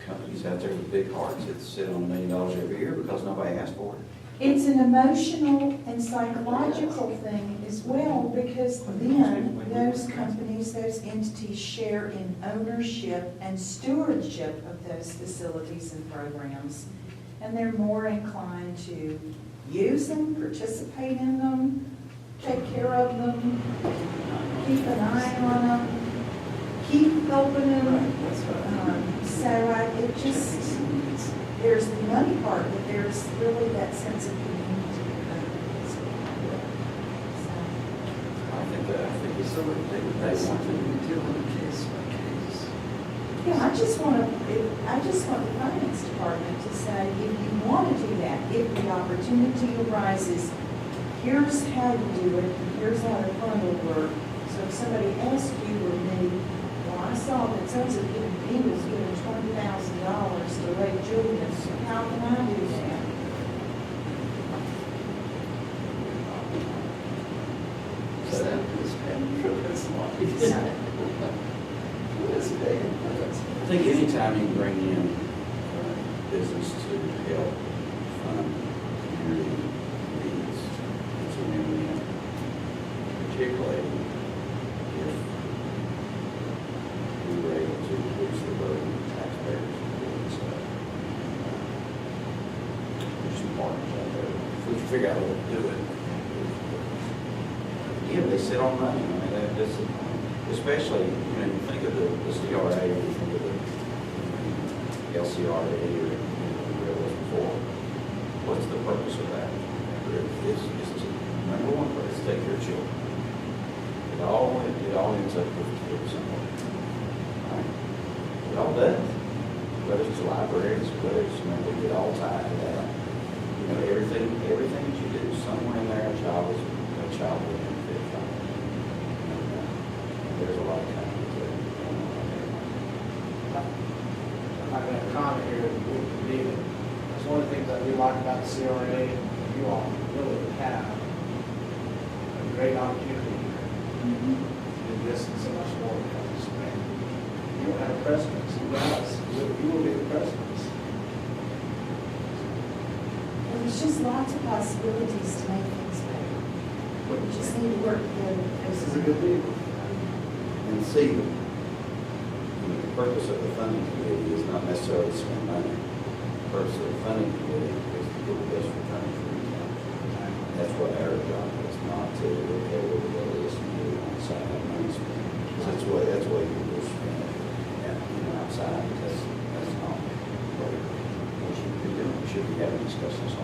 companies out there with big hearts that sit on $1 million every year because nobody asked for it. it's an emotional and psychological thing as well, because then those companies, those entities share in ownership and stewardship of those facilities and programs. And they're more inclined to use them, participate in them, take care of them, keep an eye on them, keep helping them. It just, there's the money part, but there's really that sense of community. I think it's So that's they want something to. we do on a case by case. Yeah, I just want the finance department to say, if you want to do that, if the opportunity arises, here's how you do it, and here's how the fund will work. So if somebody asked you or me, well, I saw that so-and-so he was given $20,000 to Lake Julian, so how can I do that? So that is paying for this life. Who is paying for this? I think anytime you bring in business to help fund community needs, it's a win-win. Particularly if we were able to reduce the burden of taxpayers and stuff. There's some partners out there. If we can figure out a way to do it. Yeah, they sit on money. I mean, that's, especially, you know, you think of the CRA, you think of the LCRA, or, you know, where it was before. What's the purpose of that? It's to, number one, it's to take care of children. It all ends up with kids somewhere. Right? It all does. Whether it's libraries, whether it's, you know, we get all tied to that. You know, everything that you do, somewhere in there, a child will benefit from it. There's a lot of companies that don't know about that. I'm not going to comment here, that's one of the things that we like about the CRA, and you all really have a great opportunity here. To do this and so much more, because it's, man, you don't have a precedence, you guys, you will be the precedence. There's just lots of possibilities to make things better. We just need to work together. This is a good deal. And see, the purpose of the funding committee is not necessarily to spend money. The purpose of the funding committee is to get the best return for the county. That's what our job is, not to look at what the list and do on the side of money spent. That's the way you will spend it, and, you know, outside, that's not what we should be doing. We should be having discussions